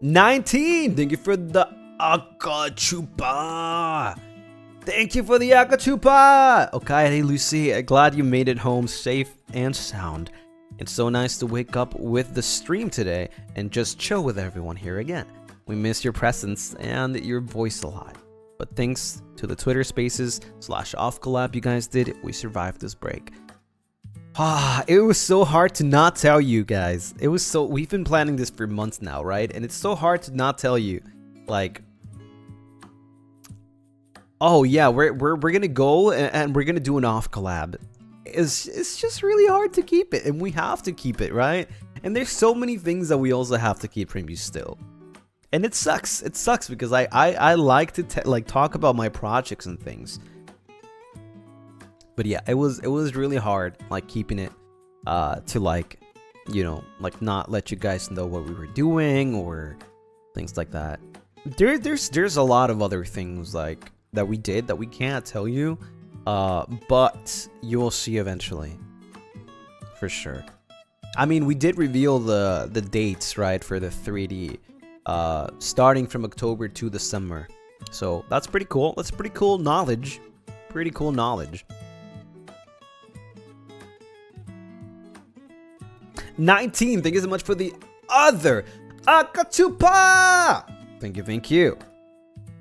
19, thank you for the Akachupa. Thank you for the Akachupa! Okay, hey Lucy, glad you made it home safe and sound. It's so nice to wake up with the stream today and just chill with everyone here again. We miss your presence and your voice a lot. But thanks to the Twitter Spaces /off collab you guys did, we survived this break. It was so hard to not tell you guys. We've been planning this for months now, right? And it's so hard to not tell you, like, oh yeah, we're gonna go and we're gonna do an off collab. It's just really hard to keep it, and we have to keep it, right? And there's so many things that we also have to keep from you still, and it sucks. It sucks because I like to talk about my projects and things. But yeah, it was really hard, like keeping it to like, you know, like not let you guys know what we were doing or things like that. There's a lot of other things like that we did that we can't tell you, but you will see eventually, for sure. I mean, we did reveal the dates, right, for the 3D, starting from October to December. So that's pretty cool. That's pretty cool knowledge. Pretty cool knowledge. 19, thank you so much for the other Akatupa! Thank you.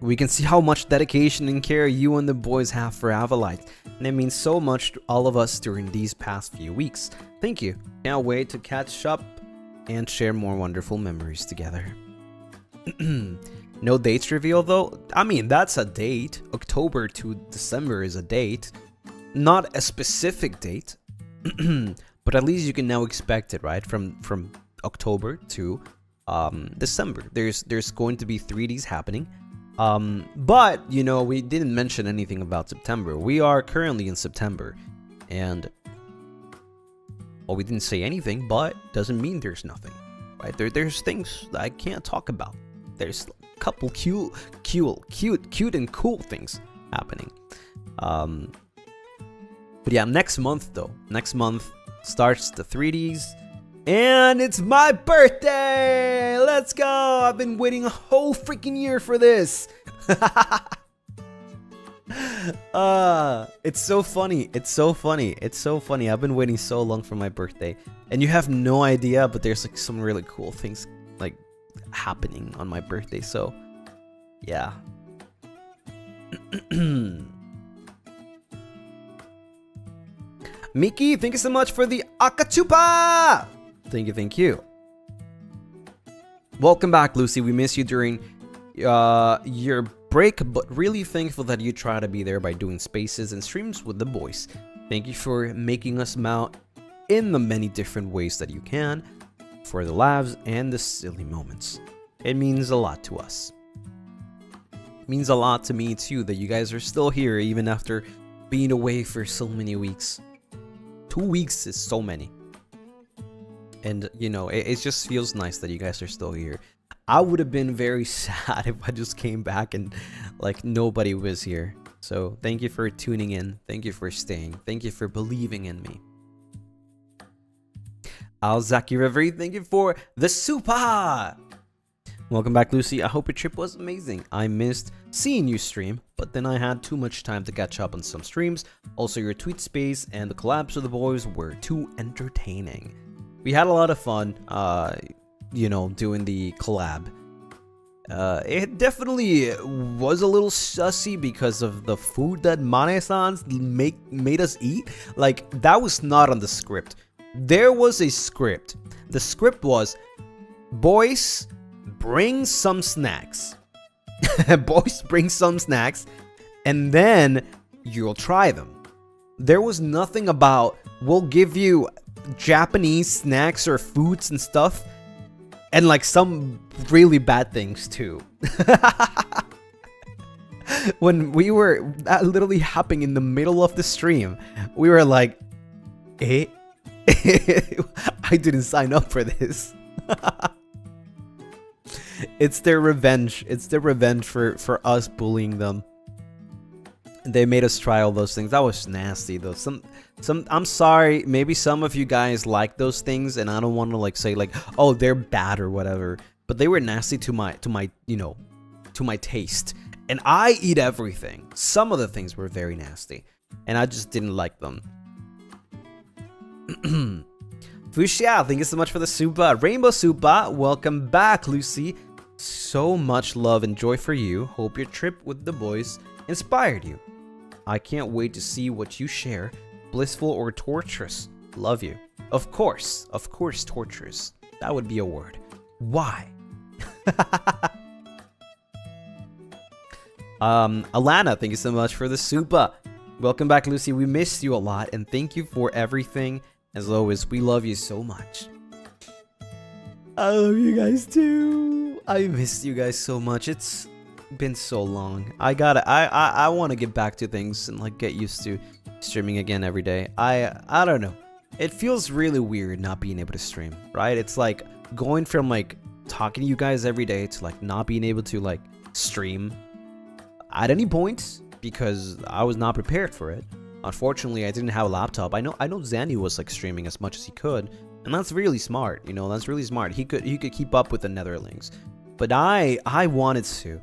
We can see how much dedication and care you and the boys have for Avallite, and it means so much to all of us during these past few weeks. Thank you. Can't wait to catch up and share more wonderful memories together. No dates reveal though? I mean, that's a date. October to December is a date. Not a specific date. But at least you can now expect it, right? From October to December. There's going to be 3Ds happening. But, you know, we didn't mention anything about September. We are currently in September. And, well, we didn't say anything, but doesn't mean there's nothing, right? There's things that I can't talk about. There's a couple cute and cool things happening. But yeah, next month, though. Next month starts the 3Ds. And it's my birthday! Let's go! I've been waiting a whole freaking year for this! It's so funny. It's so funny. It's so funny. I've been waiting so long for my birthday. And you have no idea, but there's like some really cool things like happening on my birthday. So, yeah. Miki, thank you so much for the Akachupa! Thank you. Welcome back, Lucy. We missed you during your break, but really thankful that you try to be there by doing spaces and streams with the boys. Thank you for making us smile in the many different ways that you can, for the laughs and the silly moments. It means a lot to us. It means a lot to me too that you guys are still here even after being away for so many weeks. 2 weeks is so many. And, you know, it just feels nice that you guys are still here. I would have been very sad if I just came back and, like, nobody was here. So, thank you for tuning in. Thank you for staying. Thank you for believing in me. Alzaki Reverie, thank you for the super! Welcome back, Lucy. I hope your trip was amazing. I missed seeing you stream, but then I had too much time to catch up on some streams. Also, your tweet space and the collabs with the boys were too entertaining. We had a lot of fun, you know, doing the collab. It definitely was a little sussy because of the food that Mane-sans made us eat. Like, that was not on the script. There was a script. The script was, boys, bring some snacks. Boys, bring some snacks, and then you'll try them. There was nothing about, we'll give you Japanese snacks or foods and stuff, and like some really bad things too. When we were literally hopping in the middle of the stream, we were like, eh? I didn't sign up for this. It's their revenge. It's their revenge for us bullying them. They made us try all those things. That was nasty though. I'm sorry, maybe some of you guys like those things, and I don't want to like say like, oh, they're bad or whatever, but they were nasty to my you know, to my taste. And I eat everything. Some of the things were very nasty, and I just didn't like them. Fuxia, thank you so much for the super. Rainbow Super, welcome back, Lucy. So much love and joy for you. Hope your trip with the boys inspired you. I can't wait to see what you share. Blissful or torturous? Love you. Of course, torturous. That would be a word. Why? Alana, thank you so much for the super. Welcome back, Lucy. We missed you a lot, and thank you for everything. As always, we love you so much. I love you guys too. I missed you guys so much. It's been so long. I want to get back to things and like get used to streaming again every day. I don't know. It feels really weird not being able to stream, right? It's like going from like talking to you guys every day to like not being able to like stream. at any point because I was not prepared for it. Unfortunately, I didn't have a laptop. I know Zanny was like streaming as much as he could, and that's really smart. You know, that's really smart. He could keep up with the Netherlings, but I wanted to.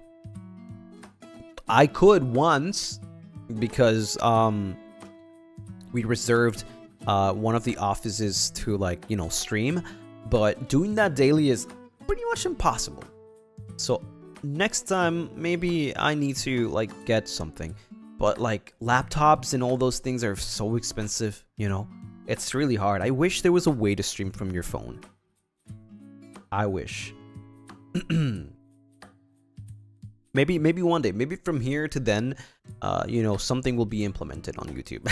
I could once because we reserved one of the offices to like, you know, stream, but doing that daily is pretty much impossible. So next time maybe I need to like get something, but like laptops and all those things are so expensive, you know. It's really hard. I wish there was a way to stream from your phone. I wish. Maybe one day, maybe from here to then, you know, something will be implemented on YouTube.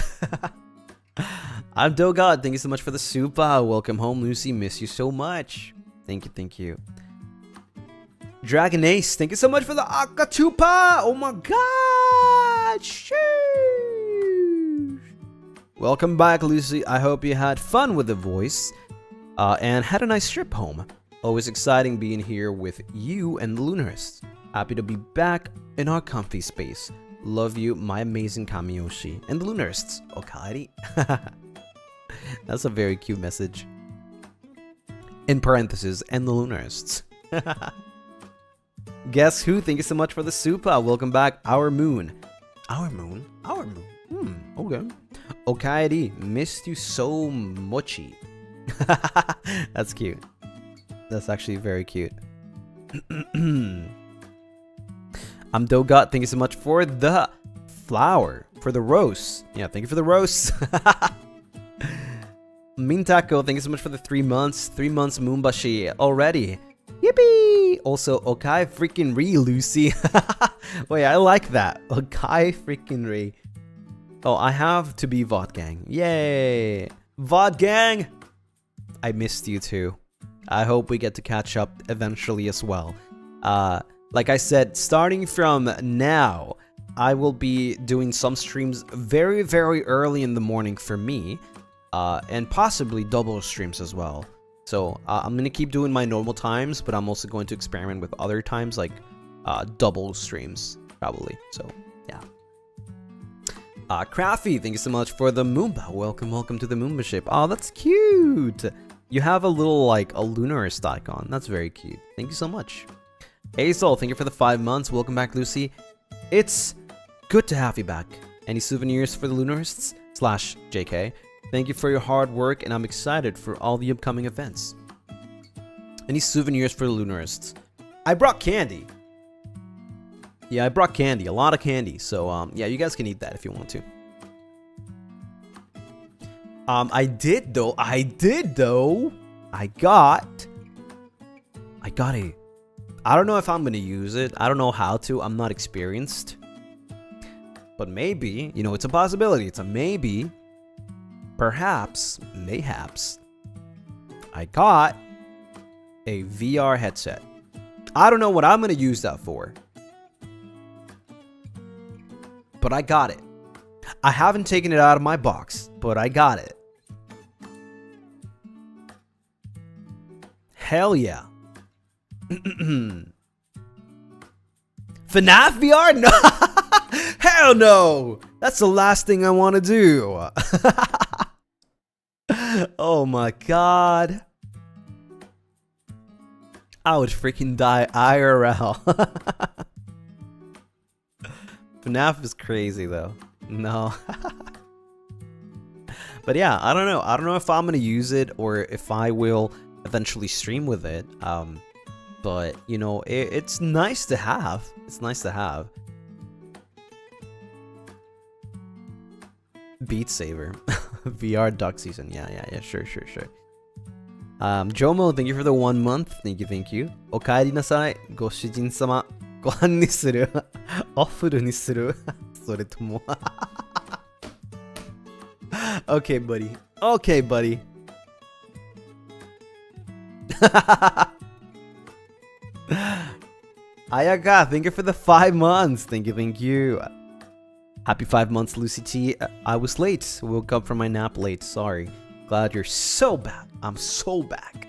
I'm Dogod. Thank you so much for the super. Welcome home, Lucy. Miss you so much. Thank you. Dragon Ace, thank you so much for the Akatupa. Oh my god. Sheesh. Welcome back, Lucy. I hope you had fun with the voice and had a nice trip home. Always exciting being here with you and the Lunarists. Happy to be back in our comfy space. Love you, my amazing Kamiyoshi. And the Lunarists. Okaeri. That's a very cute message. In parentheses, and the Lunarists. Guess who? Thank you so much for the super. Welcome back, Our Moon. Our Moon? Our Moon. Okay. Okaeri, missed you so muchy. That's cute. That's actually very cute. I'm Dogot. Thank you so much for the flower. For the roast. Yeah, thank you for the roast. Mintako, thank you so much for the 3 months. 3 months Moonbashi already. Yippee! Also, Okai freaking Re, Lucy. Wait, I like that. Okai freaking Re. Oh, I have to be VOD Gang. Yay! VOD Gang! I missed you too. I hope we get to catch up eventually as well. Like I said, starting from now, I will be doing some streams very, very early in the morning for me, and possibly double streams as well. So I'm going to keep doing my normal times, but I'm also going to experiment with other times, like double streams, probably. So, yeah. Crafty, thank you so much for the Moomba. Welcome to the Moomba ship. Oh, that's cute. You have a little, like, a Lunarist icon. That's very cute. Thank you so much. Hazel, thank you for the 5 months. Welcome back, Lucy. It's good to have you back. Any souvenirs for the Lunarists? / JK. Thank you for your hard work, and I'm excited for all the upcoming events. Any souvenirs for the Lunarists? I brought candy. Yeah, I brought candy. A lot of candy. So, yeah, you guys can eat that if you want to. I did though. I got a... I don't know if I'm gonna use it. I don't know how to. I'm not experienced. But maybe, you know, it's a possibility. It's a maybe. Perhaps, mayhaps. I got a VR headset. I don't know what I'm gonna use that for. But I got it. I haven't taken it out of my box, but I got it. Hell yeah. FNAF VR? No! Hell no! That's the last thing I want to do. Oh my god. I would freaking die IRL. FNAF is crazy though. No. But yeah, I don't know. I don't know if I'm gonna use it or if I will eventually stream with it. But you know, it's nice to have. It's nice to have. Beat Saber. VR duck season. Yeah, sure. Jomo, thank you for the 1 month. Thank you. Okaeri nasai. Goshijin sama. Gohan ni suru. Offuru ni suru. Soretomo. Okay, buddy. Ayaka, thank you for the 5 months. Thank you. Happy 5 months, Lucy T. I was late. Woke up from my nap late. Sorry. Glad you're so back. I'm so back.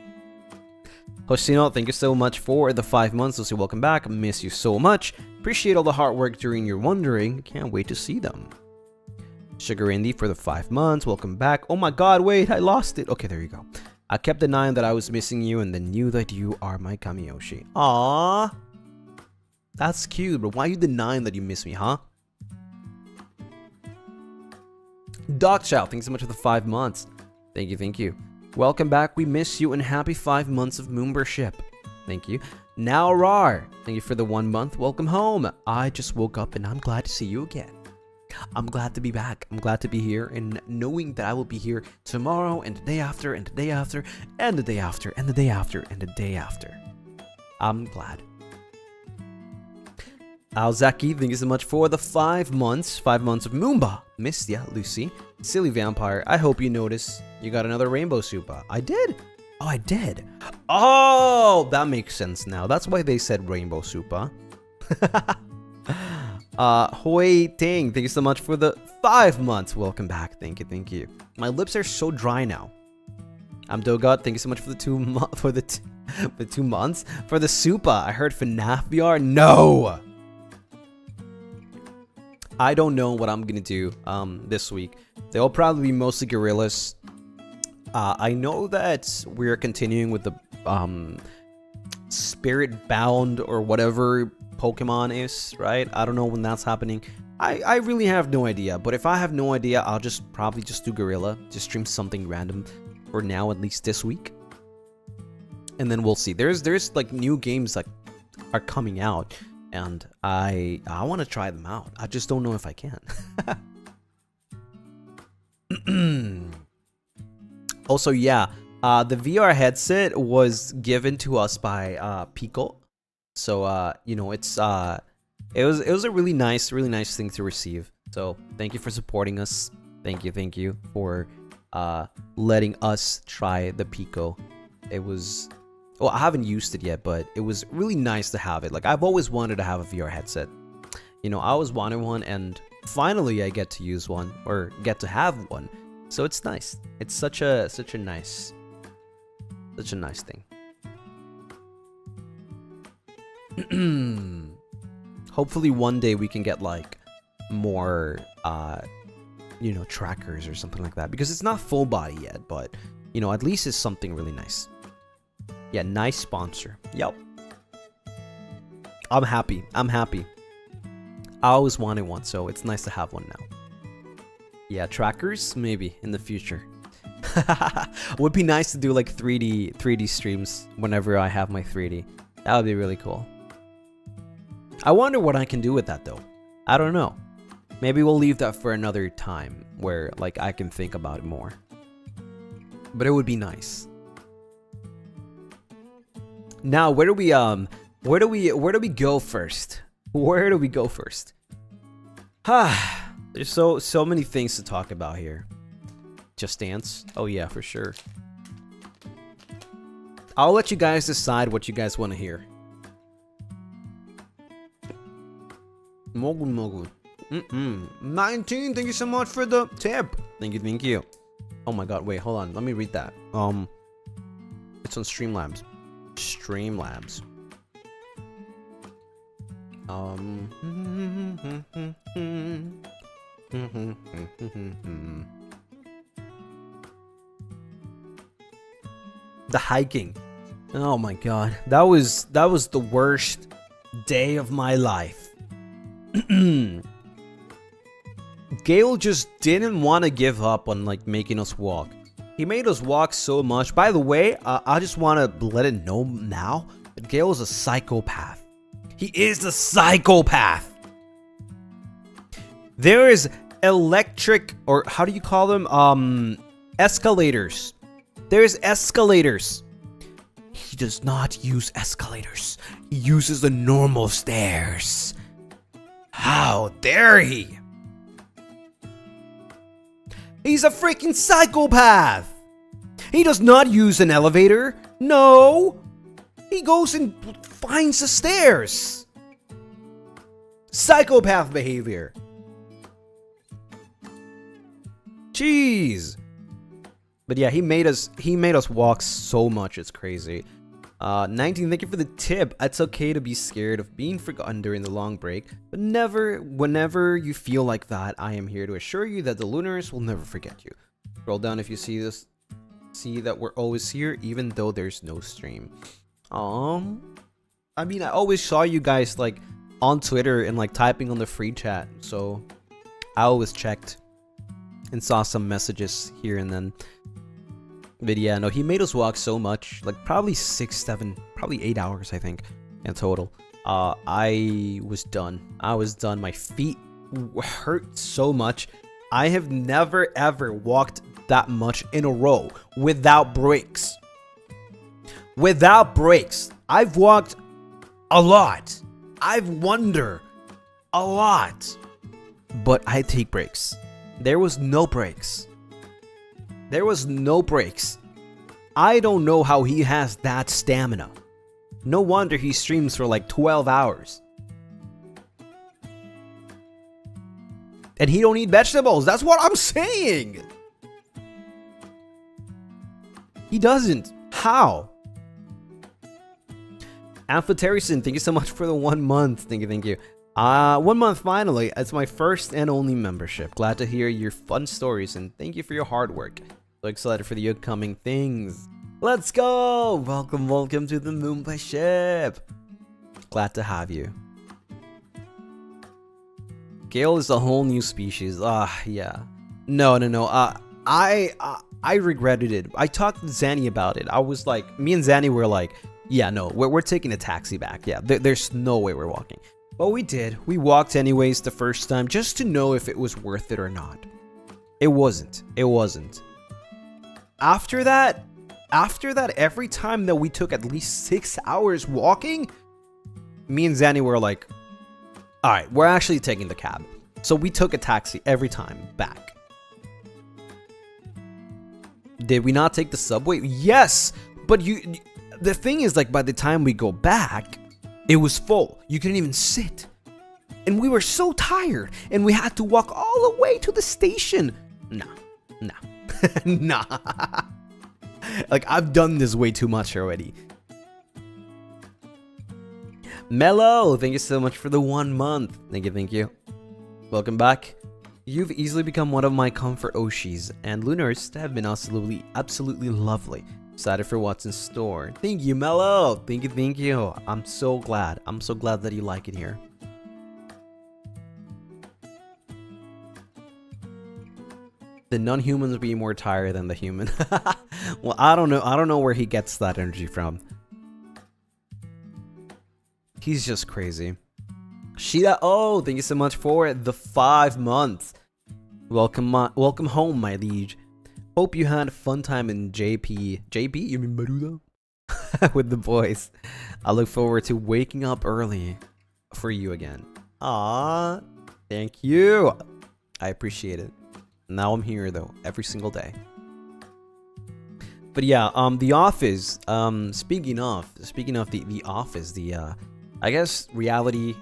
Hoshino, thank you so much for the 5 months. Lucy, welcome back. Miss you so much. Appreciate all the hard work during your wandering. Can't wait to see them. Sugar Indy for the 5 months. Welcome back. Oh my god, wait, I lost it. Okay, there you go. I kept denying that I was missing you and then knew that you are my Kamiyoshi. Aww. That's cute, but why are you denying that you miss me, huh? Dogchild, thanks so much for the 5 months. Thank you, thank you. Welcome back, we miss you, and happy 5 months of membership. Thank you. Now Rar, thank you for the 1 month. Welcome home. I just woke up and I'm glad to see you again. I'm glad to be back. I'm glad to be here, and knowing that I will be here tomorrow and the day after and the day after and the day after and the day after and the day after. I'm glad. Alzaki, thank you so much for the 5 months. 5 months of Moomba. Missed ya, Lucy. Silly Vampire, I hope you notice you got another Rainbow Super. I did. Oh, I did. Oh, that makes sense now. That's why they said Rainbow Super. Hoi Ting, thank you so much for the 5 months. Welcome back. Thank you, thank you. My lips are so dry now. I'm Dogot, thank you so much for the 2 months. For 2 months. For the Super, I heard FNAF VR. No! I don't know what I'm gonna do this week. They'll probably be mostly gorillas. I know that we're continuing with the Spirit Bound or whatever Pokemon is, right? I don't know when that's happening. I really have no idea, but if I have no idea, I'll probably just do gorilla, just stream something random for now, at least this week, and then we'll see. There's like new games that are coming out, and I want to try them out. I just don't know if I can. Also, yeah, the VR headset was given to us by Pico, so you know, it was a really nice thing to receive. So thank you for supporting us. Thank you for letting us try the Pico. It was, well, I haven't used it yet, but it was really nice to have it. Like, I've always wanted to have a VR headset. You know, I always wanted one, and finally I get to use one, or get to have one. So it's nice. It's such a nice thing. Hopefully one day we can get like more you know, trackers or something like that, because it's not full body yet, but you know, at least it's something really nice. Yeah, nice sponsor. Yep. I'm happy. I always wanted one, so it's nice to have one now. Yeah, trackers maybe in the future. Would be nice to do like 3D streams whenever I have my 3D. That would be really cool. I wonder what I can do with that though. I don't know. Maybe we'll leave that for another time where like I can think about it more. But it would be nice. Now, where do we go first? Where do we go first? There's so many things to talk about here. Just Dance? Oh yeah, for sure. I'll let you guys decide what you guys want to hear. Mogul. 19, thank you so much for the tip. Thank you. Oh my god, wait, hold on. Let me read that. It's on Streamlabs. The hiking. Oh my god. That was the worst day of my life. Gale just didn't want to give up on like making us walk. He made us walk so much. By the way, I just want to let it know now that Gale is a psychopath. He is a psychopath. There is electric, or how do you call them? Escalators. There's escalators. He does not use escalators. He uses the normal stairs. How dare he? He's a freaking psychopath. He does not use an elevator. No. He goes and finds the stairs. Psychopath behavior. Jeez. But yeah, he made us walk so much, it's crazy. 19, thank you for the tip. It's okay to be scared of being forgotten during the long break, but whenever you feel like that, I am here to assure you that the Lunaris will never forget you. Scroll down if you see this. See that we're always here, even though there's no stream. I mean, I always saw you guys like on Twitter and like typing on the free chat, so I always checked and saw some messages here and then. But yeah, no, he made us walk so much, like probably 6, 7, probably 8 hours, I think, in total. I was done. My feet hurt so much. I have never ever walked that much in a row without breaks. Without breaks. I've walked a lot. I've wandered a lot. But I take breaks. There was no breaks. There was no breaks. I don't know how he has that stamina. No wonder he streams for like 12 hours. And he don't eat vegetables. That's what I'm saying. He doesn't. How? Amphoterison, thank you so much for the 1 month. Thank you. 1 month finally. It's my first and only membership. Glad to hear your fun stories and thank you for your hard work. So excited for the upcoming things. Let's go! Welcome to the Lunabait ship. Glad to have you. Gale is a whole new species. Yeah. No. I regretted it. I talked to Zanny about it. I was like, me and Zanny were like, yeah, no, we're taking a taxi back. Yeah, there's no way we're walking. But we did. We walked anyways the first time just to know if it was worth it or not. It wasn't. After that, every time that we took at least 6 hours walking, me and Zanny were like, all right, we're actually taking the cab. So we took a taxi every time back. Did we not take the subway? Yes, but the thing is, like, by the time we go back, it was full. You couldn't even sit. And we were so tired, and we had to walk all the way to the station. Nah. Nah. Like, I've done this way too much already. Mello, thank you so much for the 1 month. Thank you. Welcome back. You've easily become one of my comfort Oshis, and Lunaris have been absolutely lovely. Excited for what's in store. Thank you, Mello. Thank you. I'm so glad that you like it here. The non-humans be more tired than the human. Well, I don't know where he gets that energy from. He's just crazy. Shida, oh, thank you so much for the 5 months. Welcome home, my liege. Hope you had a fun time in JP. JP, you mean Baruda? With the boys. I look forward to waking up early for you again. Ah, thank you. I appreciate it. Now I'm here though, every single day. But yeah, The Office. Speaking of the Office, I guess reality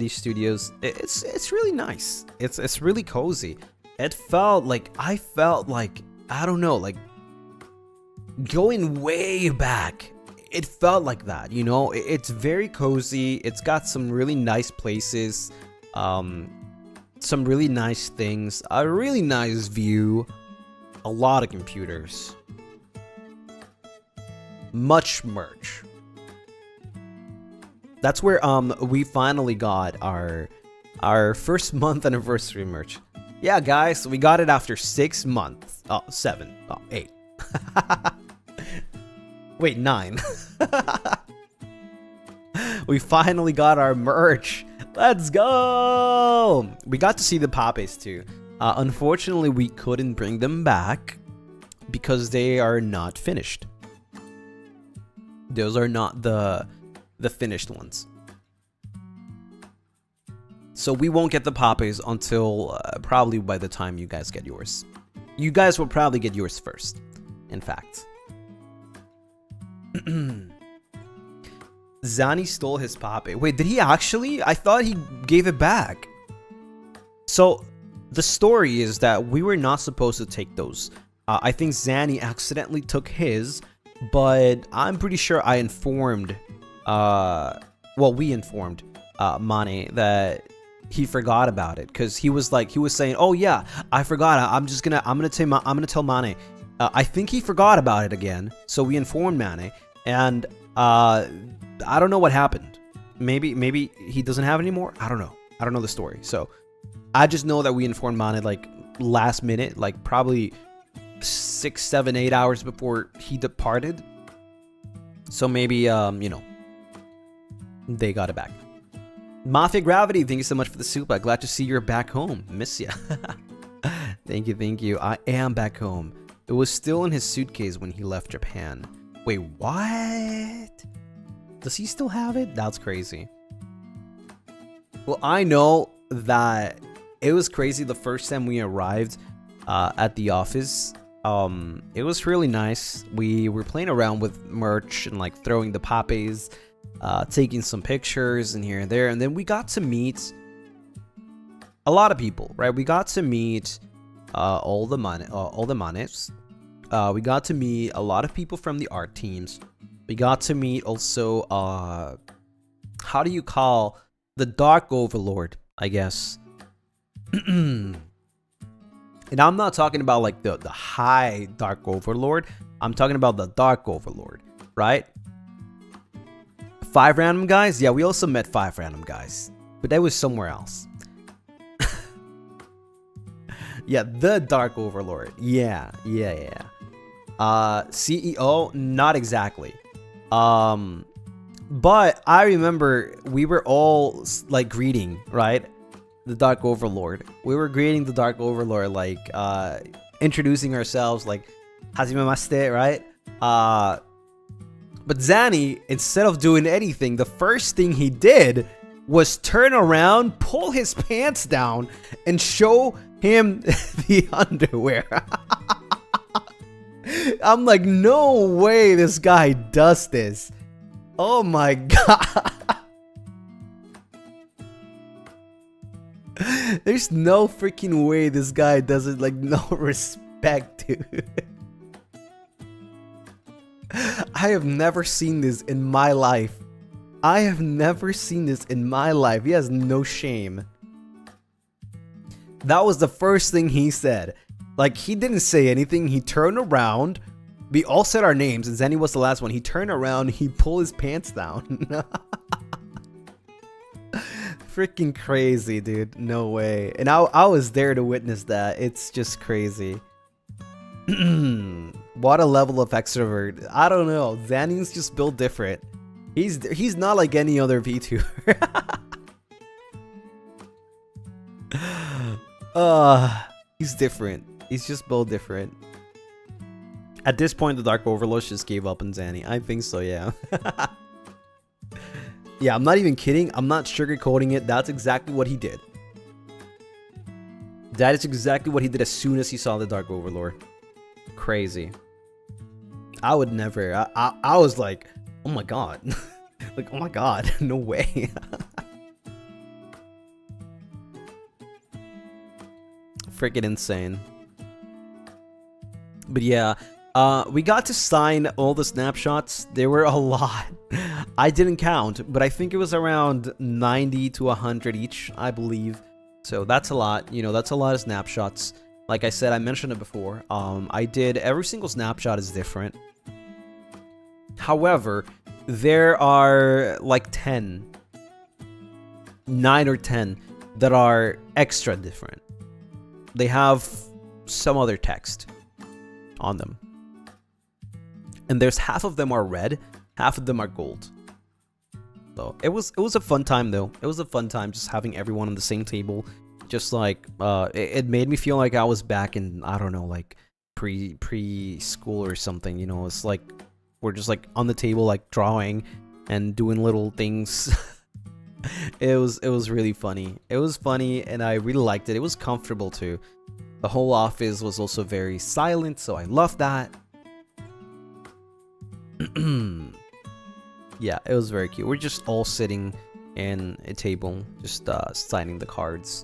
studios. It's really nice. It's really cozy. I felt like I don't know, like going way back. It felt like that, you know. It's very cozy. It's got some really nice places, some really nice things, a really nice view, a lot of computers, much merch. That's where we finally got our first month anniversary merch. Yeah, guys, we got it after 6 months. Oh, 7. Oh, 8. Wait, 9. We finally got our merch. Let's go! We got to see the Papes too. Unfortunately, we couldn't bring them back because they are not finished. Those are not the finished ones. So we won't get the Papes until probably by the time you guys get yours. You guys will probably get yours first, in fact. Zani stole his Pape. Wait, did he actually? I thought he gave it back. So the story is that we were not supposed to take those. I think Zani accidentally took his but I'm pretty sure I informed, well, we informed Mane that he forgot about it, because he was saying, oh yeah, I forgot. I'm gonna tell Mane. I think he forgot about it again, so we informed Mane, and I don't know what happened. Maybe he doesn't have it anymore. I don't know the story. So I just know that we informed Mane like last minute, like probably 6, 7, 8 hours before he departed. So maybe you know, they got it back. Mafia Gravity, thank you so much for the super. Glad to see you're back home. Miss ya. Thank you. I am back home. It was still in his suitcase when he left Japan. Wait, what? Does he still have it? That's crazy. Well, I know that it was crazy the first time we arrived at the office. It was really nice. We were playing around with merch and like throwing the papes, taking some pictures and here and there, and then we got to meet a lot of people, right? We got to meet all the manes. We got to meet a lot of people from the art teams. We got to meet also how do you call the Dark Overlord, I guess. And I'm not talking about like the high Dark Overlord. I'm talking about the Dark Overlord, right? 5 random guys? Yeah, we also met 5 random guys, but that was somewhere else. Yeah, the Dark Overlord. Yeah. CEO? Not exactly. But I remember we were all like greeting, right? The Dark Overlord. We were greeting the Dark Overlord, like introducing ourselves, like Hajimemashite, right? But Zanny, instead of doing anything, the first thing he did was turn around, pull his pants down, and show him the underwear. I'm like, no way this guy does this. Oh my god. There's no freaking way this guy doesn't, like, no respect, dude. I have never seen this in my life. He has no shame. That was the first thing he said. Like, he didn't say anything. He turned around. We all said our names, and Zenny was the last one. He turned around. He pulled his pants down. Freaking crazy, dude. No way. And I was there to witness that. It's just crazy. What a level of extrovert. I don't know. Zanny's just built different. He's not like any other VTuber. He's different. He's just built different. At this point, the Dark Overlord just gave up on Zanny. I think so, yeah. Yeah, I'm not even kidding. I'm not sugarcoating it. That's exactly what he did. That is exactly what he did as soon as he saw the Dark Overlord. Crazy. I would never. I was like, oh my god. Like, oh my god. No way. Freaking insane. But yeah, we got to sign all the snapshots. There were a lot. I didn't count, but I think it was around 90 to 100 each, I believe. So that's a lot. You know, that's a lot of snapshots. Like I said, I mentioned it before. I did, every single snapshot is different. However, there are like 9 or 10 that are extra different. They have some other text on them. And there's half of them are red, half of them are gold. So it was a fun time though. It was a fun time just having everyone on the same table. Just like it made me feel like I was back in, I don't know, like preschool or something, you know. It's like we're just like on the table like drawing and doing little things. It was really funny. It was funny and I really liked it. It was comfortable too. The whole office was also very silent, so I loved that. Yeah, it was very cute. We're just all sitting in a table, just signing the cards.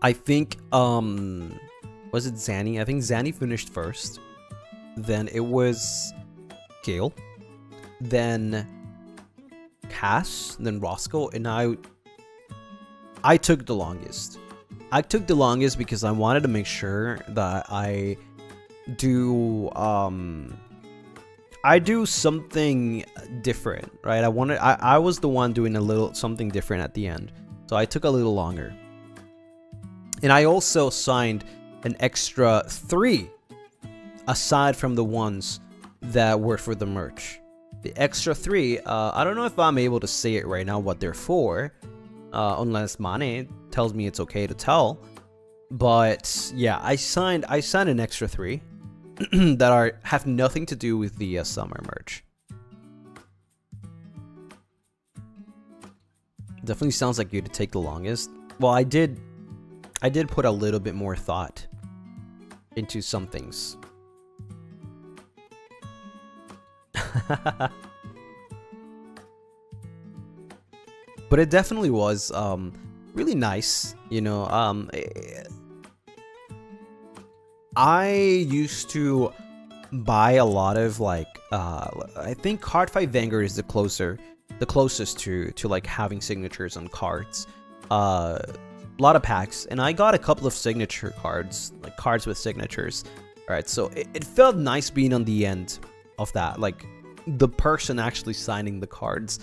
I think was it Zanny? I think Zanny finished first. then it was Gale, then Cass, then Roscoe, and I took the longest. I took the longest because I wanted to make sure that I do something different, right? I was the one doing a little something different at the end, so I took a little longer. And I also signed an extra 3 aside from the ones that were for the merch. The extra 3, I don't know if I'm able to say it right now what they're for, unless Mane tells me it's okay to tell. But yeah, I signed an extra 3 that have nothing to do with the summer merch. Definitely sounds like you to take the longest. Well, I did put a little bit more thought into some things. But it definitely was really nice, you know. I used to buy a lot of like I think Cardfight Vanguard is the closest to like having signatures on cards. A lot of packs, and I got a couple of signature cards, like cards with signatures. All right, so it felt nice being on the end of that, like the person actually signing the cards.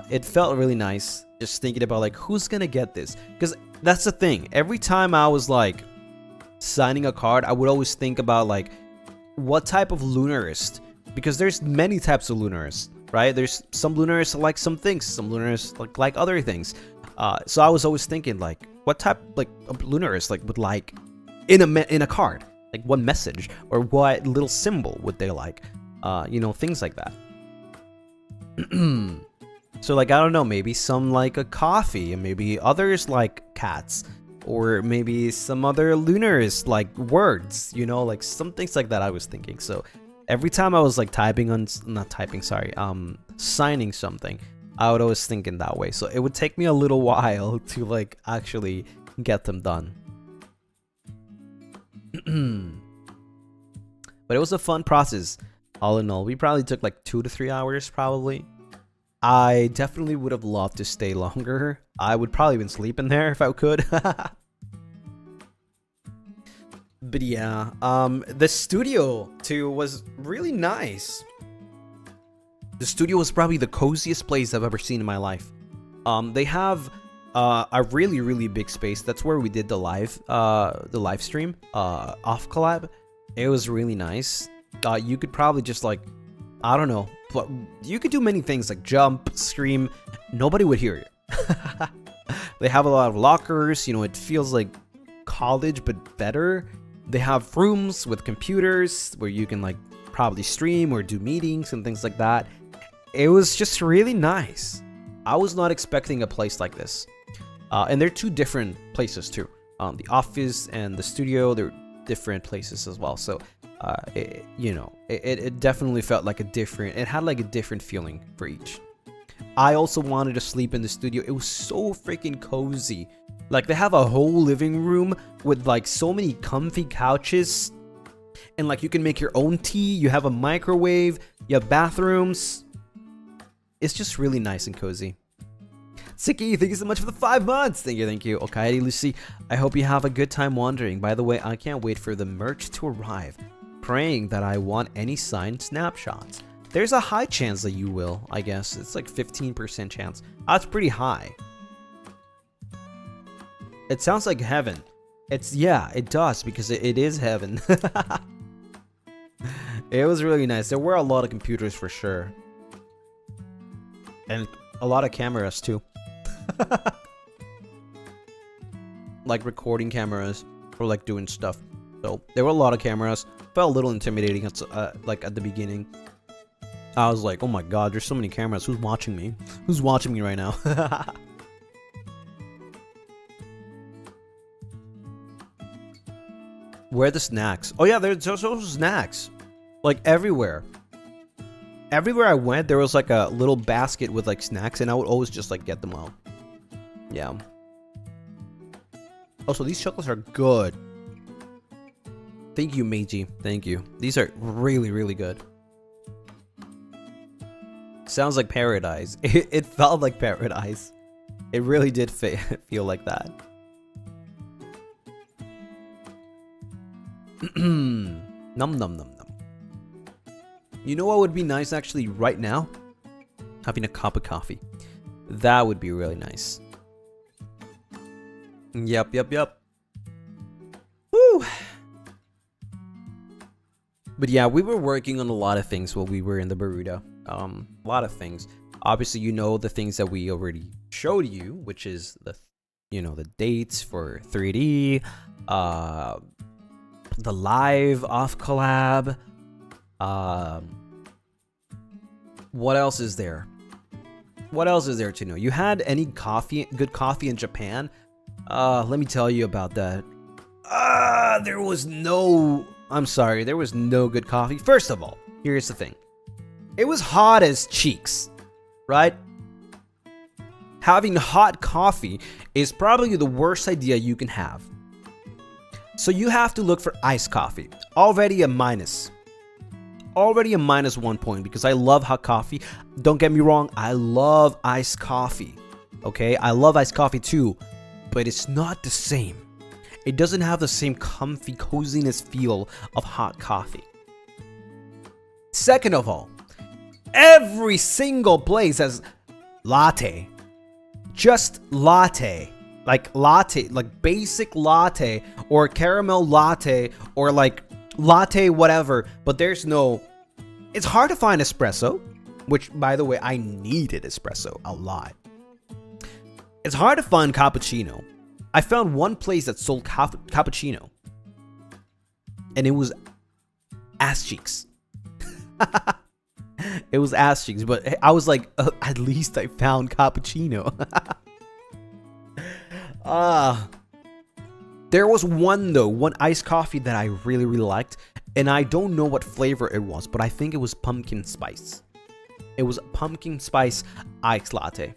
It felt really nice just thinking about like who's gonna get this, because that's the thing. Every time I was like signing a card, I would always think about like what type of Lunarist, because there's many types of Lunarist, right? There's some Lunarist like some things, some Lunarist like other things. So I was always thinking like what type like of Lunarist like would like in a card, like what message or what little symbol would they like, you know, things like that. So like I don't know, maybe some like a coffee, and maybe others like cats, or maybe some other Lunarist like words, you know, like some things like that I was thinking. So every time I was like signing something, I would always think in that way. So it would take me a little while to like actually get them done. But it was a fun process all in all. We probably took like 2 to 3 hours probably. I definitely would have loved to stay longer. I would probably been sleeping there if I could. But yeah, the studio too was really nice. The studio was probably the coziest place I've ever seen in my life. They have a really big space. That's where we did the live stream off collab. It was really nice. You could probably just like, I don't know, but you could do many things like jump, scream. Nobody would hear you. They have a lot of lockers. You know, it feels like college but better. They have rooms with computers where you can like probably stream or do meetings and things like that. It was just really nice. I was not expecting a place like this. And they're 2 different places too. The office and the studio, they're different places as well. So, it definitely felt like it had like a different feeling for each. I also wanted to sleep in the studio. It was so freaking cozy. Like they have a whole living room with like so many comfy couches. And like you can make your own tea. You have a microwave. You have bathrooms. It's just really nice and cozy. Siki, thank you so much for the 5 months. Thank you. Okay, Lucy, I hope you have a good time wandering. By the way, I can't wait for the merch to arrive. Praying that I want any signed snapshots. There's a high chance that you will, I guess. It's like 15% chance. That's pretty high. It sounds like heaven. Yeah, it does, because it is heaven. It was really nice. There were a lot of computers for sure. And a lot of cameras too. Like recording cameras or like doing stuff. So there were a lot of cameras. Felt a little intimidating like at the beginning. I was like, oh my god, there's so many cameras. Who's watching me? Who's watching me right now? Where are the snacks? Oh yeah, there's also snacks. Like everywhere. Everywhere I went, there was like a little basket with like snacks, and I would always just like get them out. Yeah. Also, these chocolates are good. Thank you, Meiji. Thank you. These are really, really good. Sounds like paradise. It felt like paradise. It really did feel like that. Num num num num. You know what would be nice actually right now? Having a cup of coffee. That would be really nice. Yep. Woo! But yeah, we were working on a lot of things while we were in the Baruda. A lot of things. Obviously, you know the things that we already showed you, which is the, you know, the dates for 3D, the live off collab. What else is there? What else is there to know? You had any good coffee in Japan? Let me tell you about that. There was no... I'm sorry, there was no good coffee. First of all, here's the thing. It was hot as cheeks, right? Having hot coffee is probably the worst idea you can have. So you have to look for iced coffee. Already a minus. Already a minus 1 point because I love hot coffee. Don't get me wrong, I love iced coffee. Okay, I love iced coffee too, but it's not the same. It doesn't have the same comfy coziness feel of hot coffee. Second of all, every single place has latte. Just latte. Like basic latte or caramel latte or like latte whatever, but there's no... It's hard to find espresso, which by the way, I needed espresso a lot. It's hard to find cappuccino. I found one place that sold cappuccino, and it was ass cheeks. It was ass cheeks, but I was like, at least I found cappuccino. There was one iced coffee that I really, really liked, and I don't know what flavor it was, but I think it was pumpkin spice. It was pumpkin spice iced latte,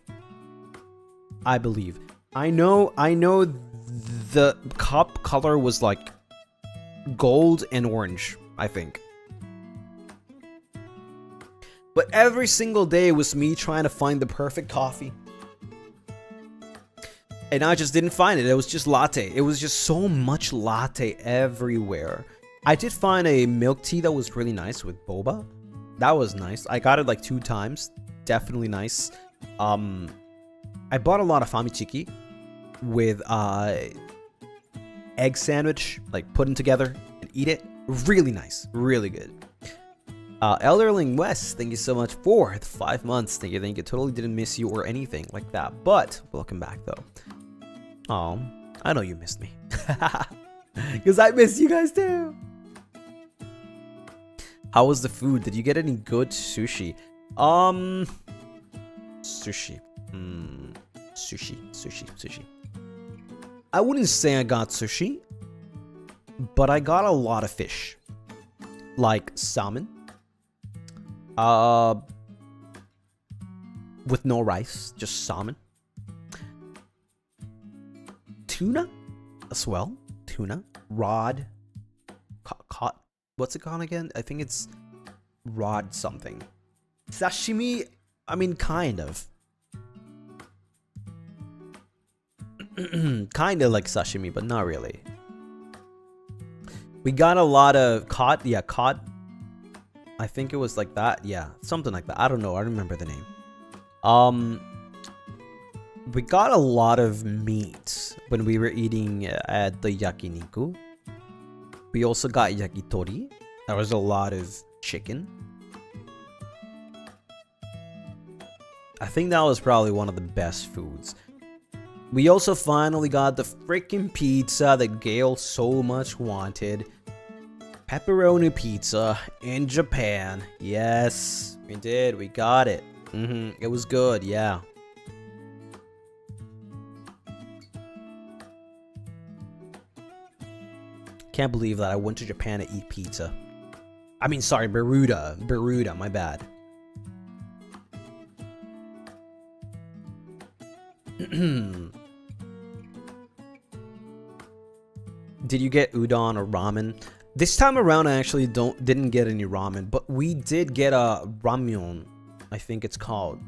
I believe. I know the cup color was like gold and orange, I think. But every single day it was me trying to find the perfect coffee. And I just didn't find it. It was just latte. It was just so much latte everywhere. I did find a milk tea that was really nice with boba. That was nice. I got it like 2 times. Definitely nice. I bought a lot of famichiki with egg sandwich, like put them together and eat it. Really nice. Really good. Elderling West, thank you so much for the 5 months. Thank you. Totally didn't miss you or anything like that. But welcome back though. Oh, I know you missed me. Because I miss you guys too. How was the food? Did you get any good sushi? Sushi. Sushi. I wouldn't say I got sushi, but I got a lot of fish. Like salmon. With no rice, just salmon. Tuna as well. Tuna. Rod. Caught. What's it called again? I think it's rod something. Sashimi, I mean, kind of. Kind of like sashimi, but not really. We got a lot of cod. Yeah, cod. I think it was like that. Yeah, something like that. I don't know. I remember the name. We got a lot of meat when we were eating at the yakiniku. We also got yakitori. There was a lot of chicken. I think that was probably one of the best foods. We also finally got the freaking pizza that Gail so much wanted. Pepperoni pizza in Japan. Yes, we did. We got it. It was good, yeah. Can't believe that I went to Japan to eat pizza. I mean, sorry, Baruda, my bad. Did you get udon or ramen? This time around, I actually didn't get any ramen, but we did get a ramyeon. I think it's called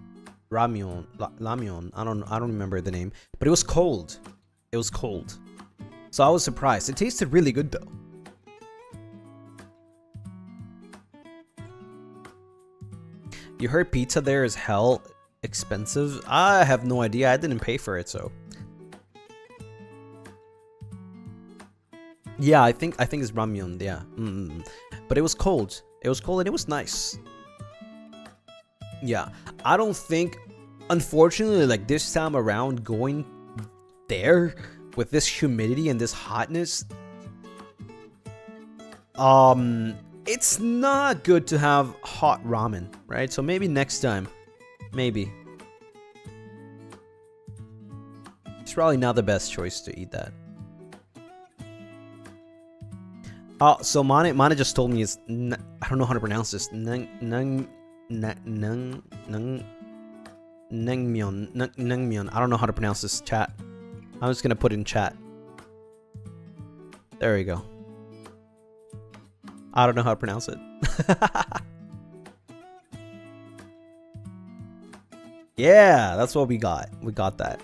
ramyeon. Ramyeon. I don't remember the name, but it was cold. It was cold, so I was surprised. It tasted really good though. You heard pizza there is hell expensive? I have no idea. I didn't pay for it, so. Yeah, I think it's ramyeon. Yeah, but it was cold. It was cold and it was nice. Yeah, I don't think, unfortunately, like this time around, going there with this humidity and this hotness, it's not good to have hot ramen, right? So maybe next time, maybe. It's probably not the best choice to eat that. So Mana just told me it's I don't know how to pronounce this. Naengmyeon. I don't know how to pronounce this, chat. I'm just gonna put it in chat. There we go. I don't know how to pronounce it. Yeah, that's what we got. We got that.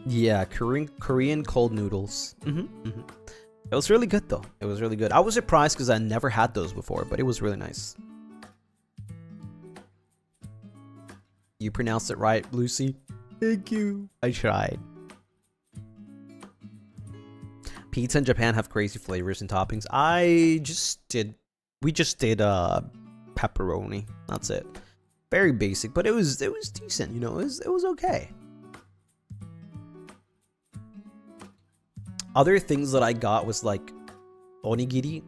Yeah, Korean cold noodles. It was really good though. It was really good. I was surprised because I never had those before, but it was really nice. You pronounced it right, Lucy. Thank you. I tried. Pizza in Japan have crazy flavors and toppings. We just did pepperoni. That's it. Very basic, but it was decent, you know. It was okay. Other things that I got was like onigiri.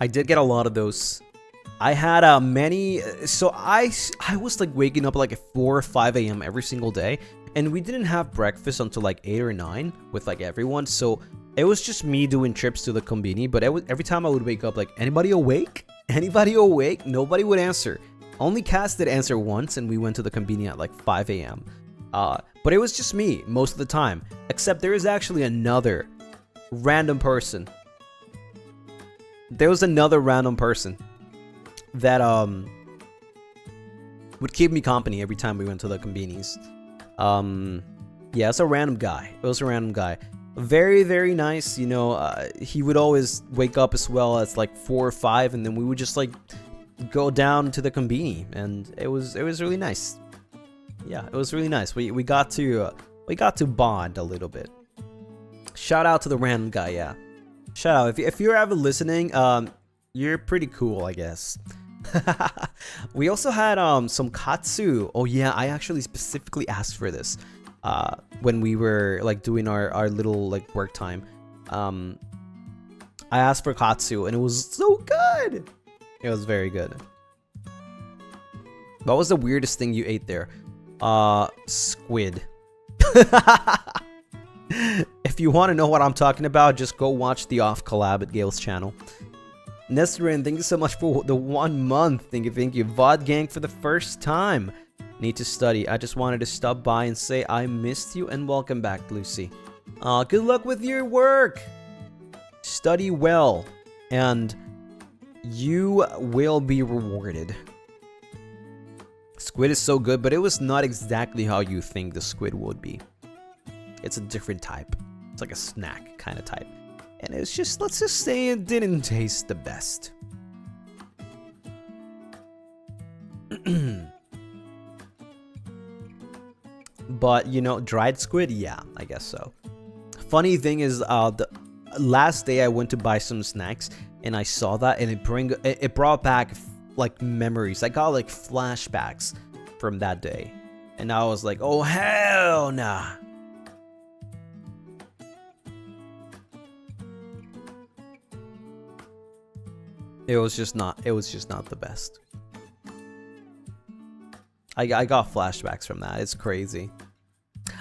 I did get a lot of those. I had many. So I was like waking up like at 4 or 5 a.m. every single day, and we didn't have breakfast until like 8 or 9 with like everyone. So it was just me doing trips to the konbini. But every time I would wake up, like, anybody awake? Anybody awake? Nobody would answer. Only Cass did answer once, and we went to the konbini at like 5 a.m. But it was just me most of the time, except there is actually another random person. There was another random person that would keep me company every time we went to the konbinis. Yeah, it's a random guy. It was a random guy. Very, very nice. You know, he would always wake up as well as like 4 or 5, and then we would just like go down to the konbini, and it was really nice. Yeah, it was really nice. We got to bond a little bit. Shout out to the random guy. Yeah, shout out if you're ever listening. You're pretty cool, I guess. We also had some katsu. Oh yeah, I actually specifically asked for this when we were like doing our little like work time. I asked for katsu and it was so good. It was very good. What was the weirdest thing you ate there? Squid. If you want to know what I'm talking about, just go watch the off collab at Gale's channel. Nesrin, thank you so much for the 1 month. Thank you. VOD gang for the first time. Need to study. I just wanted to stop by and say I missed you and welcome back, Lucy. Good luck with your work. Study well, and you will be rewarded. Squid is so good, but it was not exactly how you think the squid would be. It's a different type. It's like a snack kind of type. And it's just, let's just say it didn't taste the best. But, you know, dried squid? Yeah, I guess so. Funny thing is, the last day I went to buy some snacks, and I saw that, and it brought back, like, memories. I got, like, flashbacks from that day. And I was like, oh, hell nah. It was just not the best. I got flashbacks from that. It's crazy.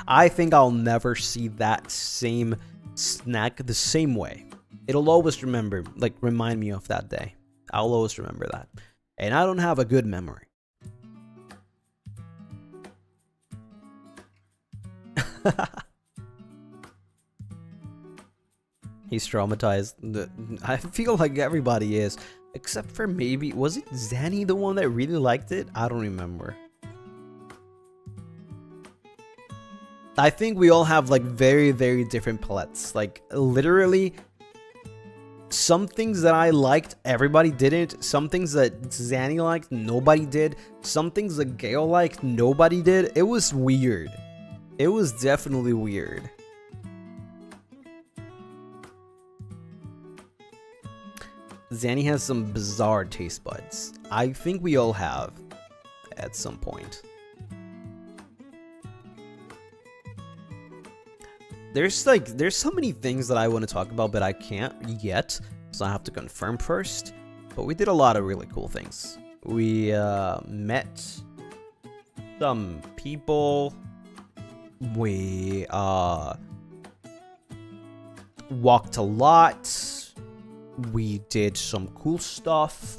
I think I'll never see that same snack the same way. It'll always remind me of that day. I'll always remember that. And I don't have a good memory. He's traumatized. I feel like everybody is. Except for maybe... Was it Zanny the one that really liked it? I don't remember. I think we all have like very, very different palettes. Like literally, some things that I liked, everybody didn't. Some things that Zanny liked, nobody did. Some things that Gale liked, nobody did. It was weird. It was definitely weird. Zanny has some bizarre taste buds. I think we all have at some point. There's so many things that I want to talk about, but I can't yet, so I have to confirm first. But we did a lot of really cool things. We met some people. We walked a lot. We did some cool stuff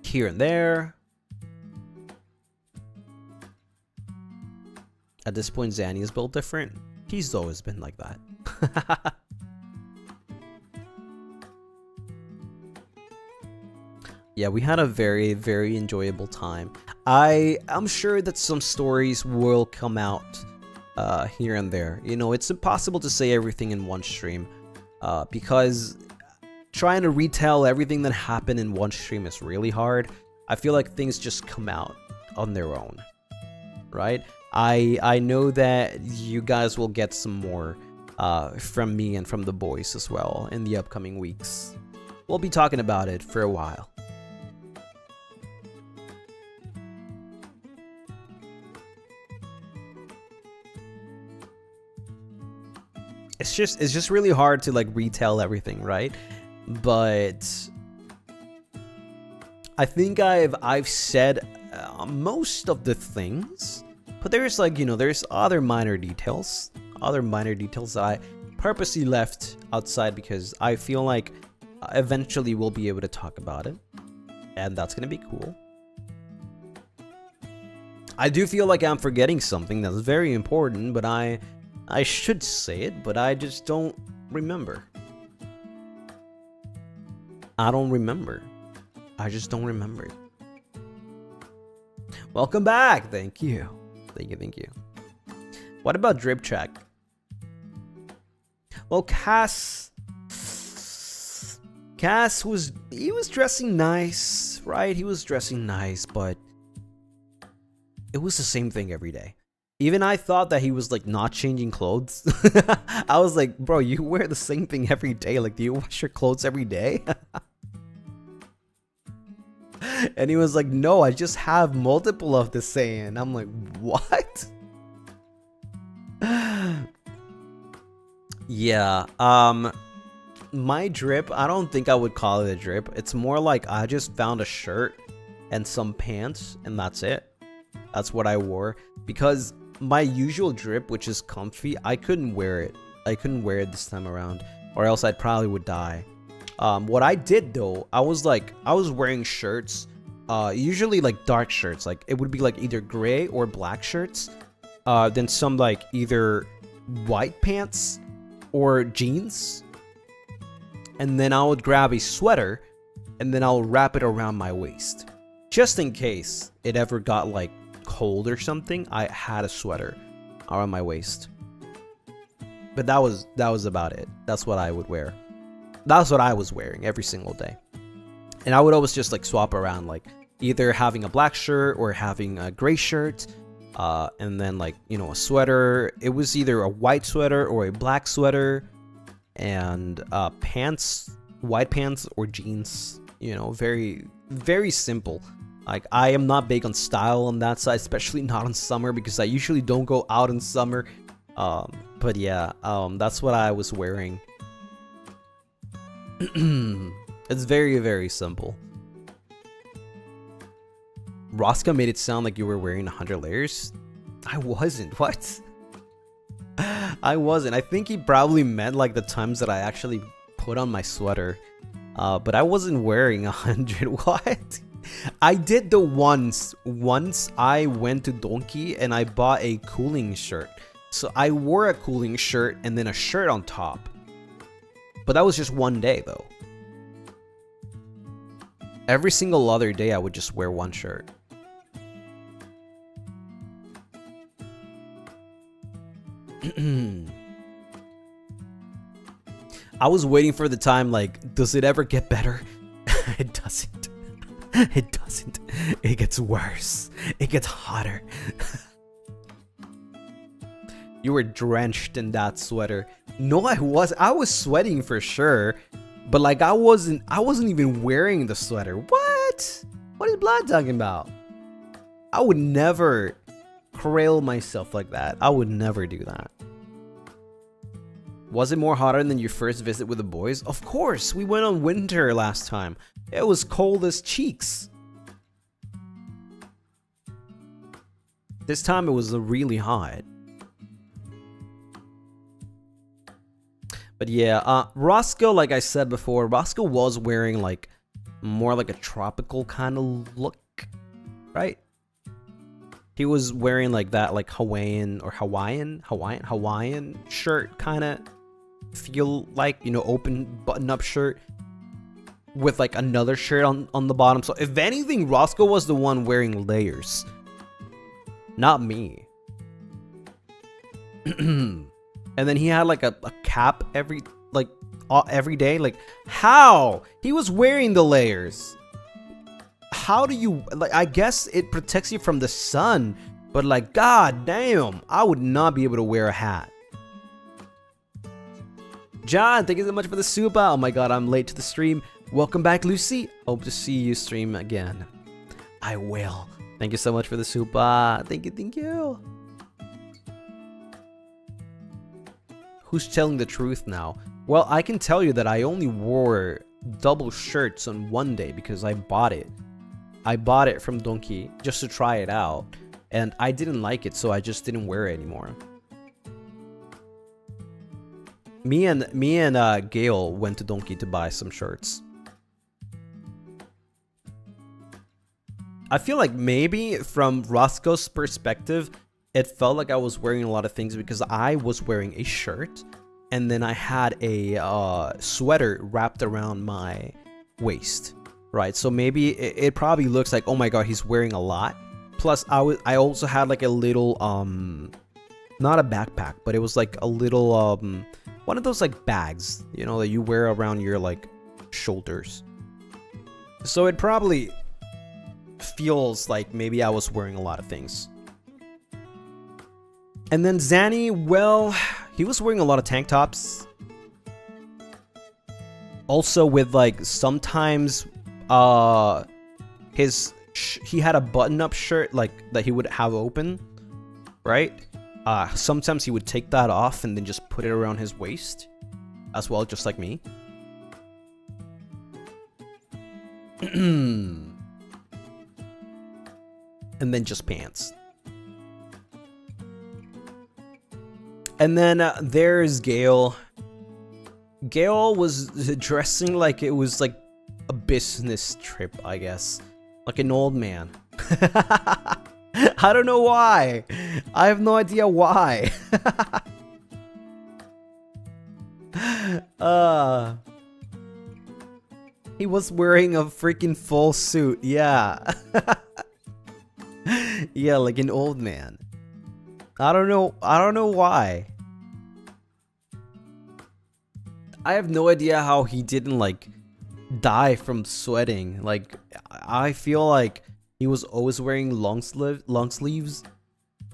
here and there. At this point, Zanny is built different. He's always been like that. Yeah, we had a very, very enjoyable time. I'm sure that some stories will come out here and there. You know, it's impossible to say everything in one stream because trying to retell everything that happened in one stream is really hard. I feel like things just come out on their own, right? I know that you guys will get some more from me and from the boys as well in the upcoming weeks. We'll be talking about it for a while. It's just really hard to like retell everything, right? But I think I've said most of the things. But there's like, you know, there's other minor details that I purposely left outside because I feel like eventually we'll be able to talk about it. And that's going to be cool. I do feel like I'm forgetting something that's very important, but I should say it, but I just don't remember. I don't remember. I just don't remember. Welcome back. Thank you. Thank you. What about drip check? Well, Cass was dressing nice, right? He was dressing nice, but it was the same thing every day. Even I thought that he was like not changing clothes. I was like, bro, you wear the same thing every day. Like, do you wash your clothes every day? And he was like, no, I just have multiple of the same. And I'm like, what? Yeah. My drip, I don't think I would call it a drip. It's more like I just found a shirt and some pants and that's it. That's what I wore. Because my usual drip, which is comfy, I couldn't wear it. I couldn't wear it this time around, or else I probably would die. What I did though, I was wearing shirts, usually like dark shirts, like it would be like either gray or black shirts, then some like either white pants or jeans, and then I would grab a sweater and then I'll wrap it around my waist just in case it ever got like cold or something. I had a sweater around my waist, but that was about it. That's what I would wear. That's what I was wearing every single day. And I would always just like swap around, like either having a black shirt or having a gray shirt, and then like, you know, a sweater. It was either a white sweater or a black sweater, and pants, white pants or jeans. You know, very, very simple. Like, I am not big on style on that side, especially not in summer, because I usually don't go out in summer. But yeah, that's what I was wearing. It's very, very simple. Rosca made it sound like you were wearing 100 layers. I wasn't. What? I wasn't. I think he probably meant like the times that I actually put on my sweater. But I wasn't wearing 100. What? I did the once. Once I went to Donkey and I bought a cooling shirt. So I wore a cooling shirt and then a shirt on top. But that was just one day though. Every single other day I would just wear one shirt. I was waiting for the time like, does it ever get better? It doesn't. It doesn't. It gets worse. It gets hotter. You were drenched in that sweater. No, I was sweating for sure. But like I wasn't even wearing the sweater. What? What is Blood talking about? I would never crail myself like that. I would never do that. Was it more hotter than your first visit with the boys? Of course, we went on winter last time. It was cold as cheeks. This time it was really hot. But yeah, Roscoe, like I said before, Roscoe was wearing like more like a tropical kind of look, right? He was wearing like that like Hawaiian shirt kind of feel like, you know, open button-up shirt with like another shirt on the bottom. So if anything, Roscoe was the one wearing layers, not me. And then he had like a cap every day. Like, how? He was wearing the layers. How do you, like, I guess it protects you from the sun, but like, god damn, I would not be able to wear a hat. John, thank you so much for the super. Oh my god, I'm late to the stream. Welcome back, Lucy. Hope to see you stream again. I will. Thank you so much for the super. Thank you, thank you. Who's telling the truth now? Well, I can tell you that I only wore double shirts on one day because I bought it. I bought it from Donkey just to try it out, and I didn't like it, so I just didn't wear it anymore. Me and Gail went to Donkey to buy some shirts. I feel like maybe from Roscoe's perspective, it felt like I was wearing a lot of things because I was wearing a shirt and then I had a sweater wrapped around my waist, right? So maybe it probably looks like, oh my god, he's wearing a lot. Plus, I also had like a little not a backpack, but it was like a little one of those like bags, you know, that you wear around your like shoulders. So it probably feels like maybe I was wearing a lot of things. And then Zanny, well, he was wearing a lot of tank tops. Also with like sometimes he had a button-up shirt like that he would have open, right? Sometimes he would take that off and then just put it around his waist as well, just like me. And then just pants. And then there's Gail. Gail was dressing like it was like a business trip, I guess. Like an old man. I don't know why. I have no idea why. He was wearing a freaking full suit. Yeah. Yeah, like an old man. I don't know why. I have no idea how he didn't like die from sweating. Like, I feel like he was always wearing long sleeves.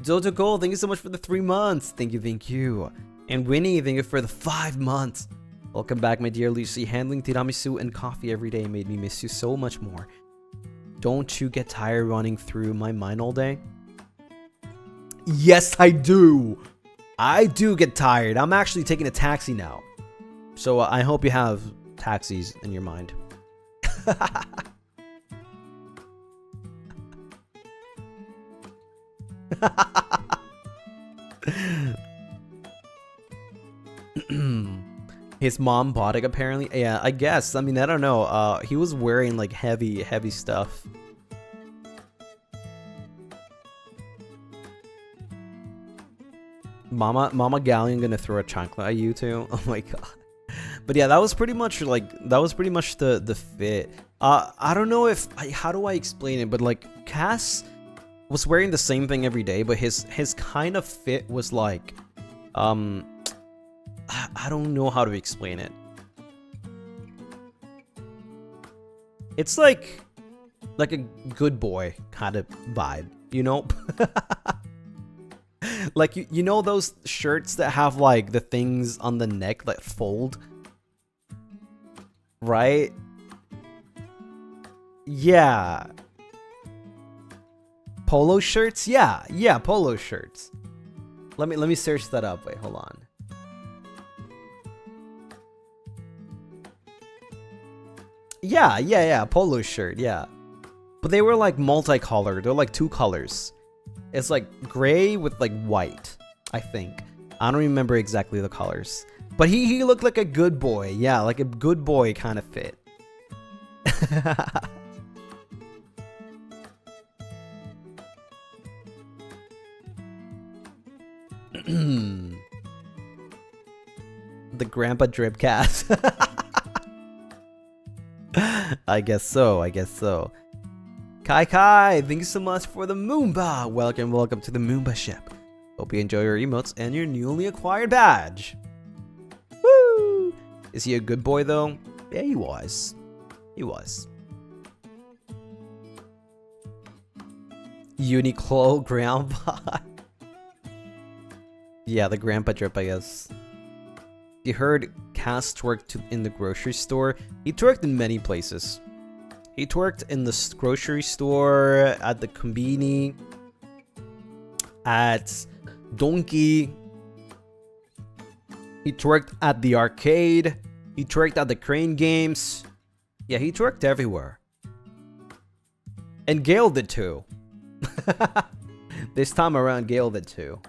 Dodo Gold, thank you so much for the 3 months. Thank you. And Winnie, thank you for the 5 months. Welcome back, my dear Lucy. Handling tiramisu and coffee every day made me miss you so much more. Don't you get tired running through my mind all day? Yes, I do. I do get tired. I'm actually taking a taxi now. So I hope you have taxis in your mind. His mom bought it apparently. Yeah, I guess. I mean, I don't know. He was wearing like heavy stuff. Mama Galleon gonna throw a chancla at you too. Oh my god. But yeah, that was pretty much the fit. I don't know if how do I explain it, but like Cass was wearing the same thing every day, but his kind of fit was like I don't know how to explain it. It's like a good boy kind of vibe, you know? Like you know those shirts that have like the things on the neck that fold? Right? Yeah. Polo shirts? Yeah, polo shirts. Let me search that up. Wait, hold on. Yeah, polo shirt, yeah. But they were like multicolored. They're like 2 colors. It's like gray with like white, I think. I don't remember exactly the colors. But he looked like a good boy. Yeah, like a good boy kind of fit. The grandpa drip cast. I guess so. Kai, thank you so much for the Moomba. Welcome to the Moomba ship. Hope you enjoy your emotes and your newly acquired badge. Woo! Is he a good boy though? Yeah, he was. Uniqlo grandpa. Yeah, the grandpa drip, I guess. You heard Cass twerked in the grocery store. He twerked in many places. He twerked in the grocery store, at the Combini, at Donkey. He twerked at the arcade. He twerked at the crane games. Yeah, he twerked everywhere. And Gale did too. This time around, Gale did too.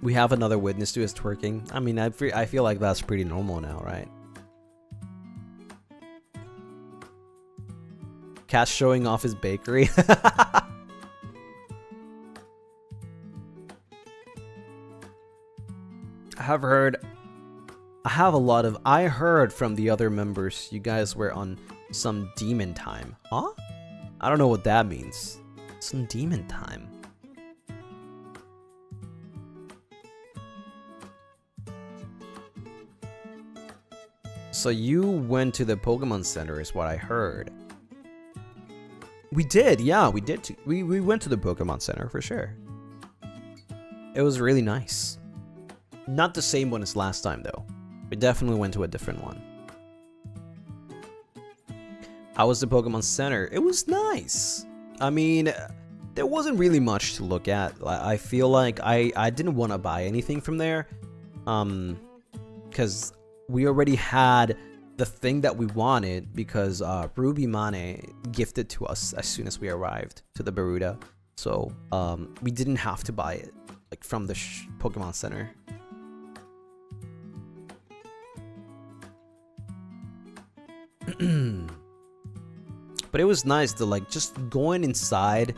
We have another witness to his twerking. I mean, I feel like that's pretty normal now, right? Cass showing off his bakery. I heard from the other members you guys were on some demon time. Huh? I don't know what that means. Some demon time. So you went to the Pokemon Center is what I heard. We did, yeah, we did. We went to the Pokemon Center for sure. It was really nice. Not the same one as last time though. We definitely went to a different one. How was the Pokemon Center? It was nice. I mean, there wasn't really much to look at. I feel like I didn't want to buy anything from there. Because we already had the thing that we wanted because Ruby Mane gifted to us as soon as we arrived to the Baruda. So we didn't have to buy it like from the Pokemon Center. But it was nice to like just going inside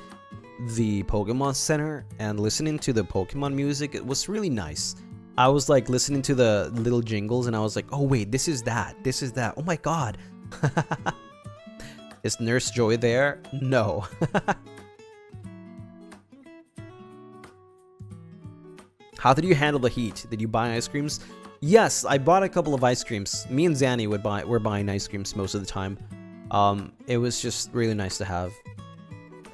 the Pokemon Center and listening to the Pokemon music. It was really nice. I was like listening to the little jingles and I was like, oh wait, this is that. Oh my god. Is Nurse Joy there? No. How did you handle the heat? Did you buy ice creams? Yes, I bought a couple of ice creams. Me and Zanny were buying ice creams most of the time. It was just really nice to have.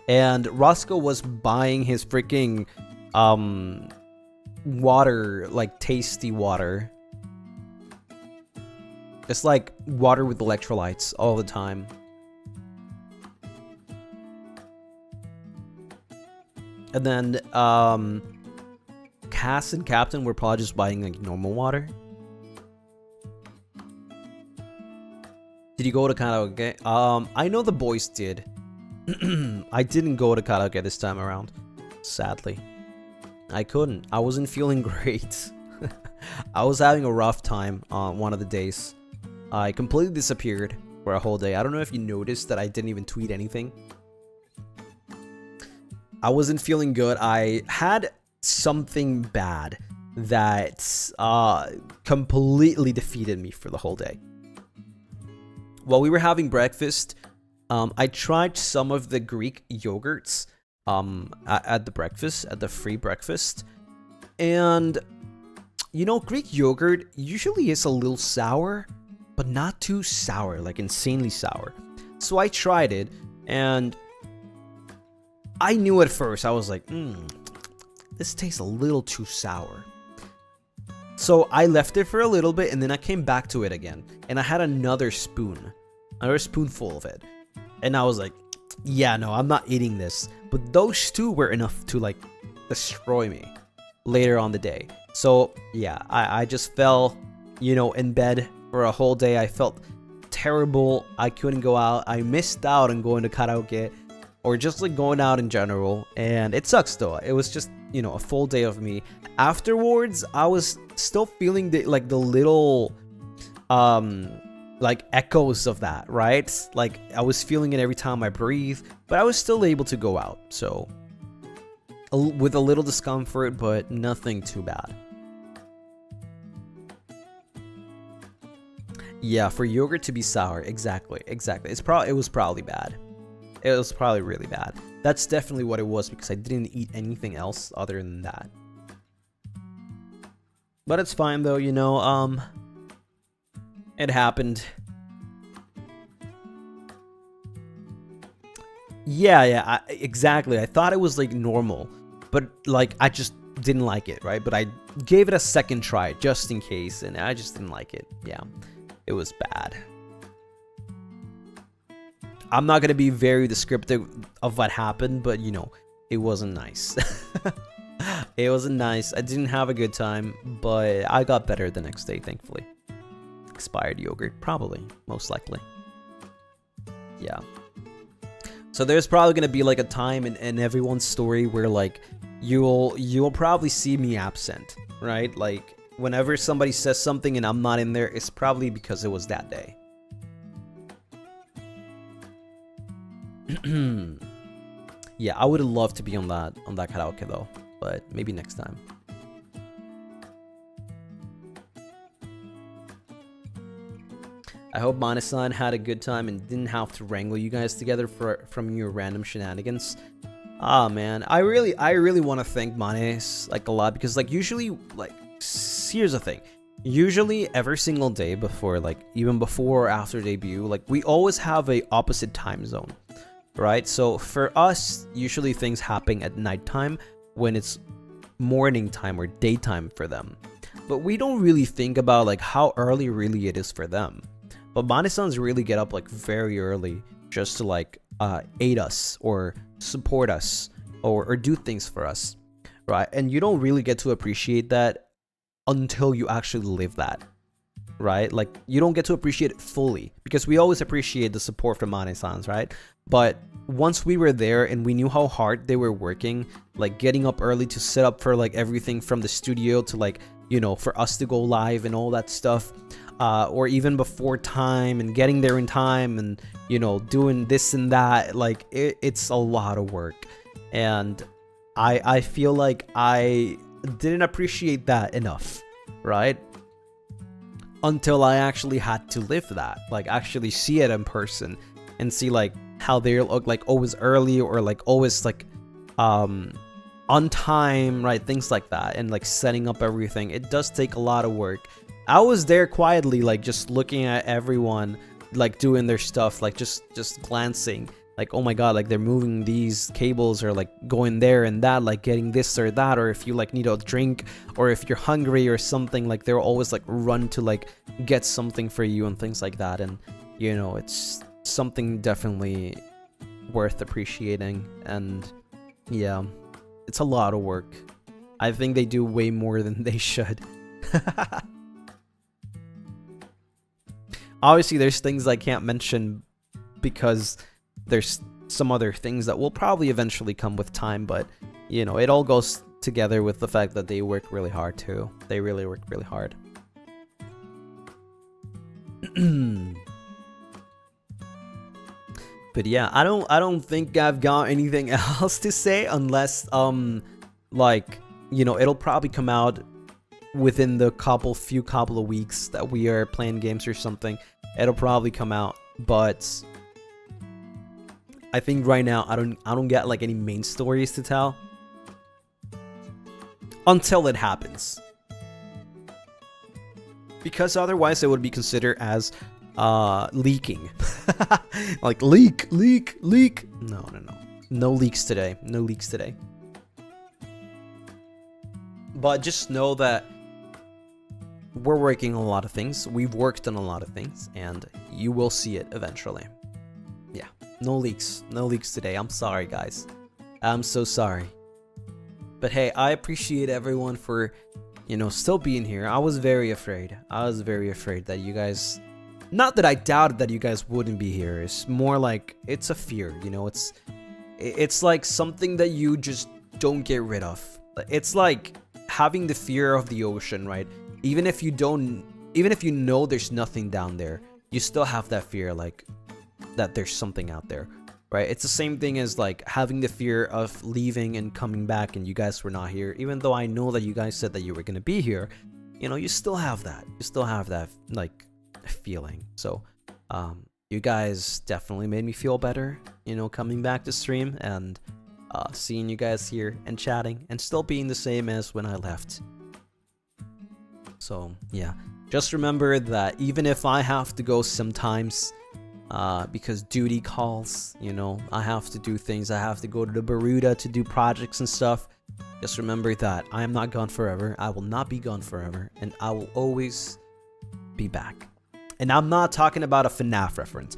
And Roscoe was buying his freaking water, like tasty water. It's like water with electrolytes all the time. And then Cass and Captain were probably just buying like normal water. Did you go to karaoke? I know the boys did. I didn't go to karaoke this time around, sadly. I couldn't. I wasn't feeling great. I was having a rough time on one of the days. I completely disappeared for a whole day. I don't know if you noticed that I didn't even tweet anything. I wasn't feeling good. I had something bad that completely defeated me for the whole day. While we were having breakfast, I tried some of the Greek yogurts at the free breakfast. And, you know, Greek yogurt usually is a little sour, but not too sour, like insanely sour. So I tried it, and I knew at first, I was like, this tastes a little too sour. So I left it for a little bit, and then I came back to it again, and I had another spoonful of it. And I was like, yeah, no, I'm not eating this. But those two were enough to, like, destroy me later on the day. So, yeah, I just fell, you know, in bed for a whole day. I felt terrible. I couldn't go out. I missed out on going to karaoke or just, like, going out in general. And it sucks, though. It was just, you know, a full day of me. Afterwards, I was still feeling the little, like, echoes of that, right? Like, I was feeling it every time I breathe, but I was still able to go out. So, with a little discomfort, but nothing too bad. Yeah, for yogurt to be sour, exactly. It was probably bad. It was probably really bad. That's definitely what it was, because I didn't eat anything else other than that. But it's fine though, you know, it happened. Yeah, exactly. I thought it was like normal, but like I just didn't like it, right? But I gave it a second try just in case, and I just didn't like it. Yeah, it was bad. I'm not gonna be very descriptive of what happened, but you know, it wasn't nice. It wasn't nice. I didn't have a good time, but I got better the next day, thankfully. Expired yogurt, probably, most likely. Yeah. So there's probably gonna be like a time in everyone's story where like you'll probably see me absent, right? Like whenever somebody says something and I'm not in there, it's probably because it was that day. Yeah, I would have loved to be on that karaoke though, but maybe next time. I hope Mane-san had a good time and didn't have to wrangle you guys together from your random shenanigans. Ah man, I really want to thank Mane like a lot, because like usually, like, here's the thing. Usually every single day before, like even before or after debut, like we always have a opposite time zone, right? So for us, usually things happen at nighttime when it's morning time or daytime for them. But we don't really think about like how early really it is for them. But Mane-san's really get up like very early just to like aid us or support us or do things for us, right? And you don't really get to appreciate that until you actually live that, right? Like you don't get to appreciate it fully, because we always appreciate the support from Mane-san's, right? But once we were there and we knew how hard they were working, like getting up early to set up for like everything from the studio to like, you know, for us to go live and all that stuff, or even before time and getting there in time and, you know, doing this and that, like it's a lot of work. And I feel like I didn't appreciate that enough, right? Until I actually had to live that, like actually see it in person and see like how they look, like always early or like always like on time, right? Things like that, and like setting up everything. It does take a lot of work. I was there quietly, like just looking at everyone like doing their stuff, like just glancing, like, oh my god, like they're moving these cables or like going there and that, like getting this or that, or if you like need a drink or if you're hungry or something, like they're always like run to like get something for you and things like that. And you know, it's something definitely worth appreciating. And yeah, it's a lot of work. I think they do way more than they should. Obviously there's things I can't mention because there's some other things that will probably eventually come with time, but you know, it all goes together with the fact that they work really hard too. They really work really hard. But yeah, I don't think I've got anything else to say unless like, you know, it'll probably come out within the few couple of weeks that we are playing games or something. It'll probably come out, but I think right now I don't get like any main stories to tell until it happens, because otherwise it would be considered as leaking. Like leak. No leaks today. No leaks today. But just know that we're working on a lot of things. We've worked on a lot of things, and you will see it eventually. Yeah, no leaks. No leaks today. I'm sorry, guys. I'm so sorry. But hey, I appreciate everyone for, you know, still being here. I was very afraid. I was very afraid that you guys... Not that I doubted that you guys wouldn't be here. It's more like, it's a fear, you know? It's like something that you just don't get rid of. It's like having the fear of the ocean, right? Even if you know there's nothing down there, you still have that fear, like, that there's something out there, right? It's the same thing as, like, having the fear of leaving and coming back and you guys were not here. Even though I know that you guys said that you were going to be here, you know, you still have that. You still have that, like, feeling. So, you guys definitely made me feel better, you know, coming back to stream and seeing you guys here and chatting and still being the same as when I left. So, yeah. Just remember that even if I have to go sometimes, because duty calls, you know, I have to do things. I have to go to the Baruda to do projects and stuff. Just remember that I am not gone forever. I will not be gone forever. And I will always be back. And I'm not talking about a FNAF reference.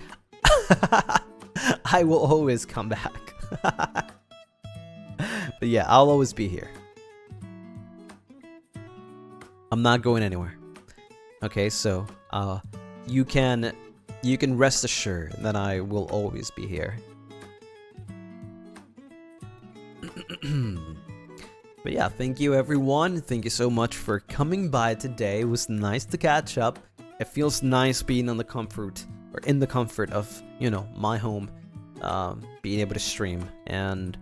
I will always come back. But yeah, I'll always be here. I'm not going anywhere. Okay, so you can rest assured that I will always be here. But yeah, thank you everyone. Thank you so much for coming by today. It was nice to catch up. It feels nice being in the comfort of, you know, my home, being able to stream. And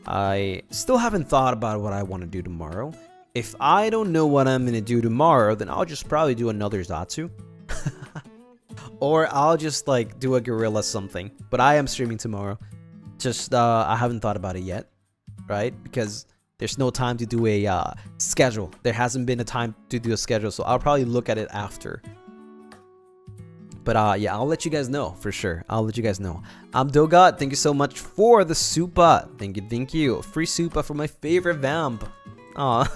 I still haven't thought about what I want to do tomorrow. If I don't know what I'm going to do tomorrow, then I'll just probably do another Zatsu. Or I'll just, like, do a guerrilla something. But I am streaming tomorrow. Just, I haven't thought about it yet, right? Because there's no time to do a schedule. There hasn't been a time to do a schedule, so I'll probably look at it after. But yeah, I'll let you guys know for sure. I'll let you guys know. I'm Dogot. Thank you so much for the supa. Thank you. Free supa for my favorite vamp. Aw.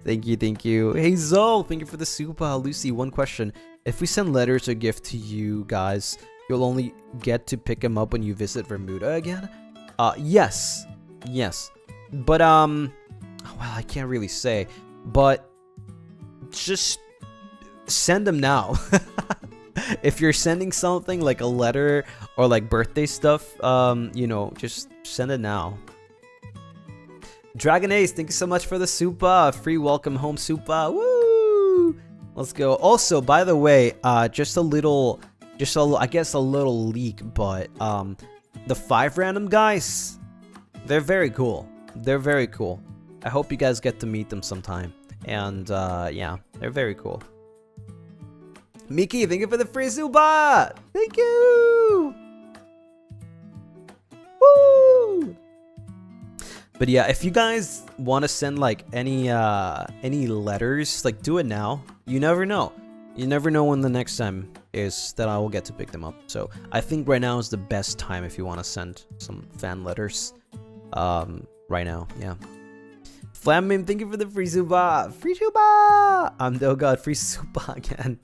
Thank you. Hey Zoe, thank you for the supa. Lucy, one question. If we send letters or gift to you guys, you'll only get to pick them up when you visit Bermuda again? Yes. But well, I can't really say. But just send them now. If you're sending something like a letter or like birthday stuff, you know, just send it now. Dragon Ace, thank you so much for the supa. Free welcome home supa. Woo! Let's go. Also, by the way, just a little, I guess a little leak, but the 5 random guys, they're very cool. They're very cool. I hope you guys get to meet them sometime. And yeah, they're very cool. Miki, thank you for the free supa! Thank you! Woo! But yeah, if you guys want to send like any letters, like do it now. You never know. You never know when the next time is that I will get to pick them up. So I think right now is the best time if you want to send some fan letters. Right now, yeah. Flammim, thank you for the free supa! Free supa! Oh god, free supa again.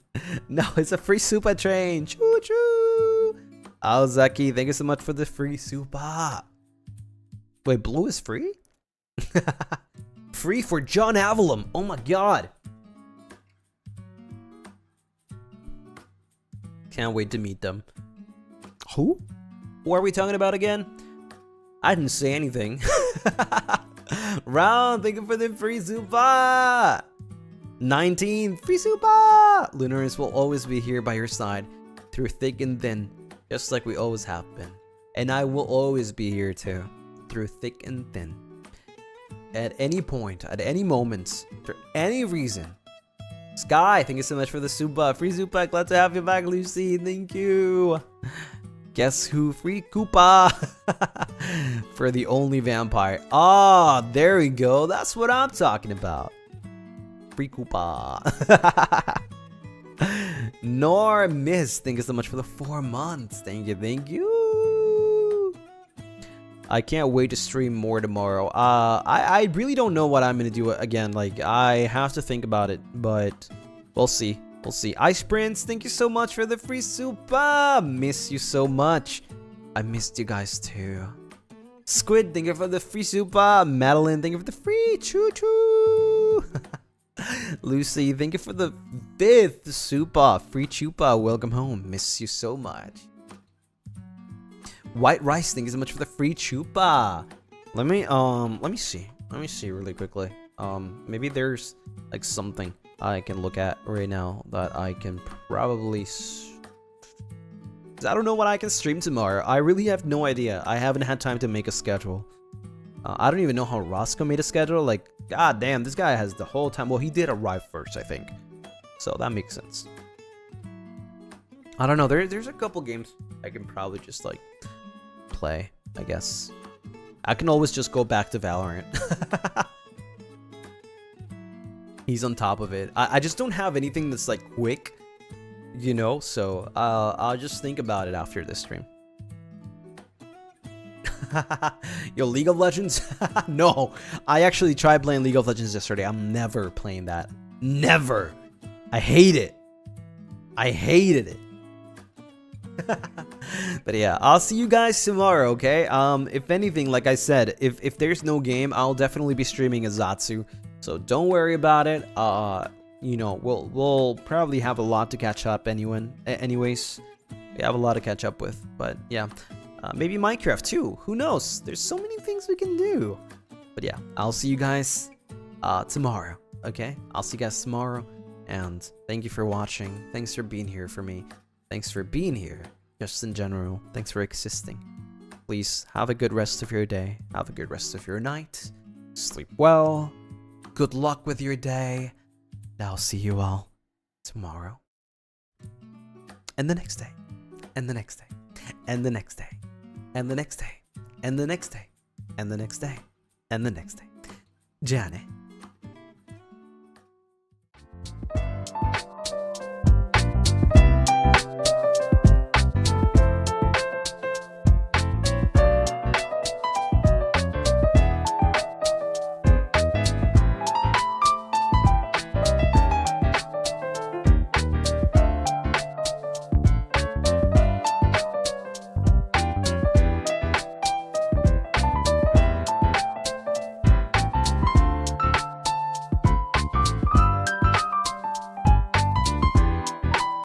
No, it's a free supa train. Choo choo! Alzaki, thank you so much for the free supa. Wait, blue is free? Free for John Avallum. Oh my god. Can't wait to meet them. Who? What are we talking about again? I didn't say anything. Round, thank you for the free super. 19, free super. Lunaris will always be here by your side through thick and thin, just like we always have been. And I will always be here too, through thick and thin. At any point, at any moment, for any reason. Sky, thank you so much for the super. Free super, glad to have you back, Lucy. Thank you. Guess who? Free Koopa. For the only vampire. Ah, there we go. That's what I'm talking about. Free Koopa. Nor Miss, thank you so much for the 4 months. Thank you, thank you. I can't wait to stream more tomorrow. I really don't know what I'm gonna do again. Like, I have to think about it, but we'll see. We'll see. Ice Prince, thank you so much for the free super. Miss you so much. I missed you guys too. Squid, thank you for the free super. Madeline, thank you for the free choo choo. Lucy, thank you for the 5th super. Free chupa. Welcome home. Miss you so much. White Rice, thank you so much for the free chupa. Let me see. Let me see really quickly. Maybe there's like something I can look at right now that I can probably I don't know what I can stream tomorrow. I really have no idea. I haven't had time to make a schedule. I don't even know how Roscoe made a schedule. Like, god damn, this guy has the whole time. Well, he did arrive first, I think. So that makes sense. I don't know. There's a couple games I can probably just like play, I guess. I can always just go back to Valorant. He's on top of it. I just don't have anything that's like quick, you know, so I'll just think about it after this stream. Yo, League of Legends? No, I actually tried playing League of Legends yesterday. I'm never playing that. Never. I hate it. I hated it. But yeah, I'll see you guys tomorrow, okay? If anything, like I said, if there's no game, I'll definitely be streaming Azatsu. So don't worry about it. You know, we'll probably have a lot to catch up anyways. We have a lot to catch up with, but yeah. Maybe Minecraft too. Who knows? There's so many things we can do. But yeah, I'll see you guys tomorrow, okay? I'll see you guys tomorrow. And thank you for watching. Thanks for being here for me. Thanks for being here, just in general. Thanks for existing. Please have a good rest of your day. Have a good rest of your night. Sleep well. Good luck with your day. I'll see you all tomorrow. And the next day. And the next day. And the next day. And the next day. And the next day. And the next day. And the next day. Janet.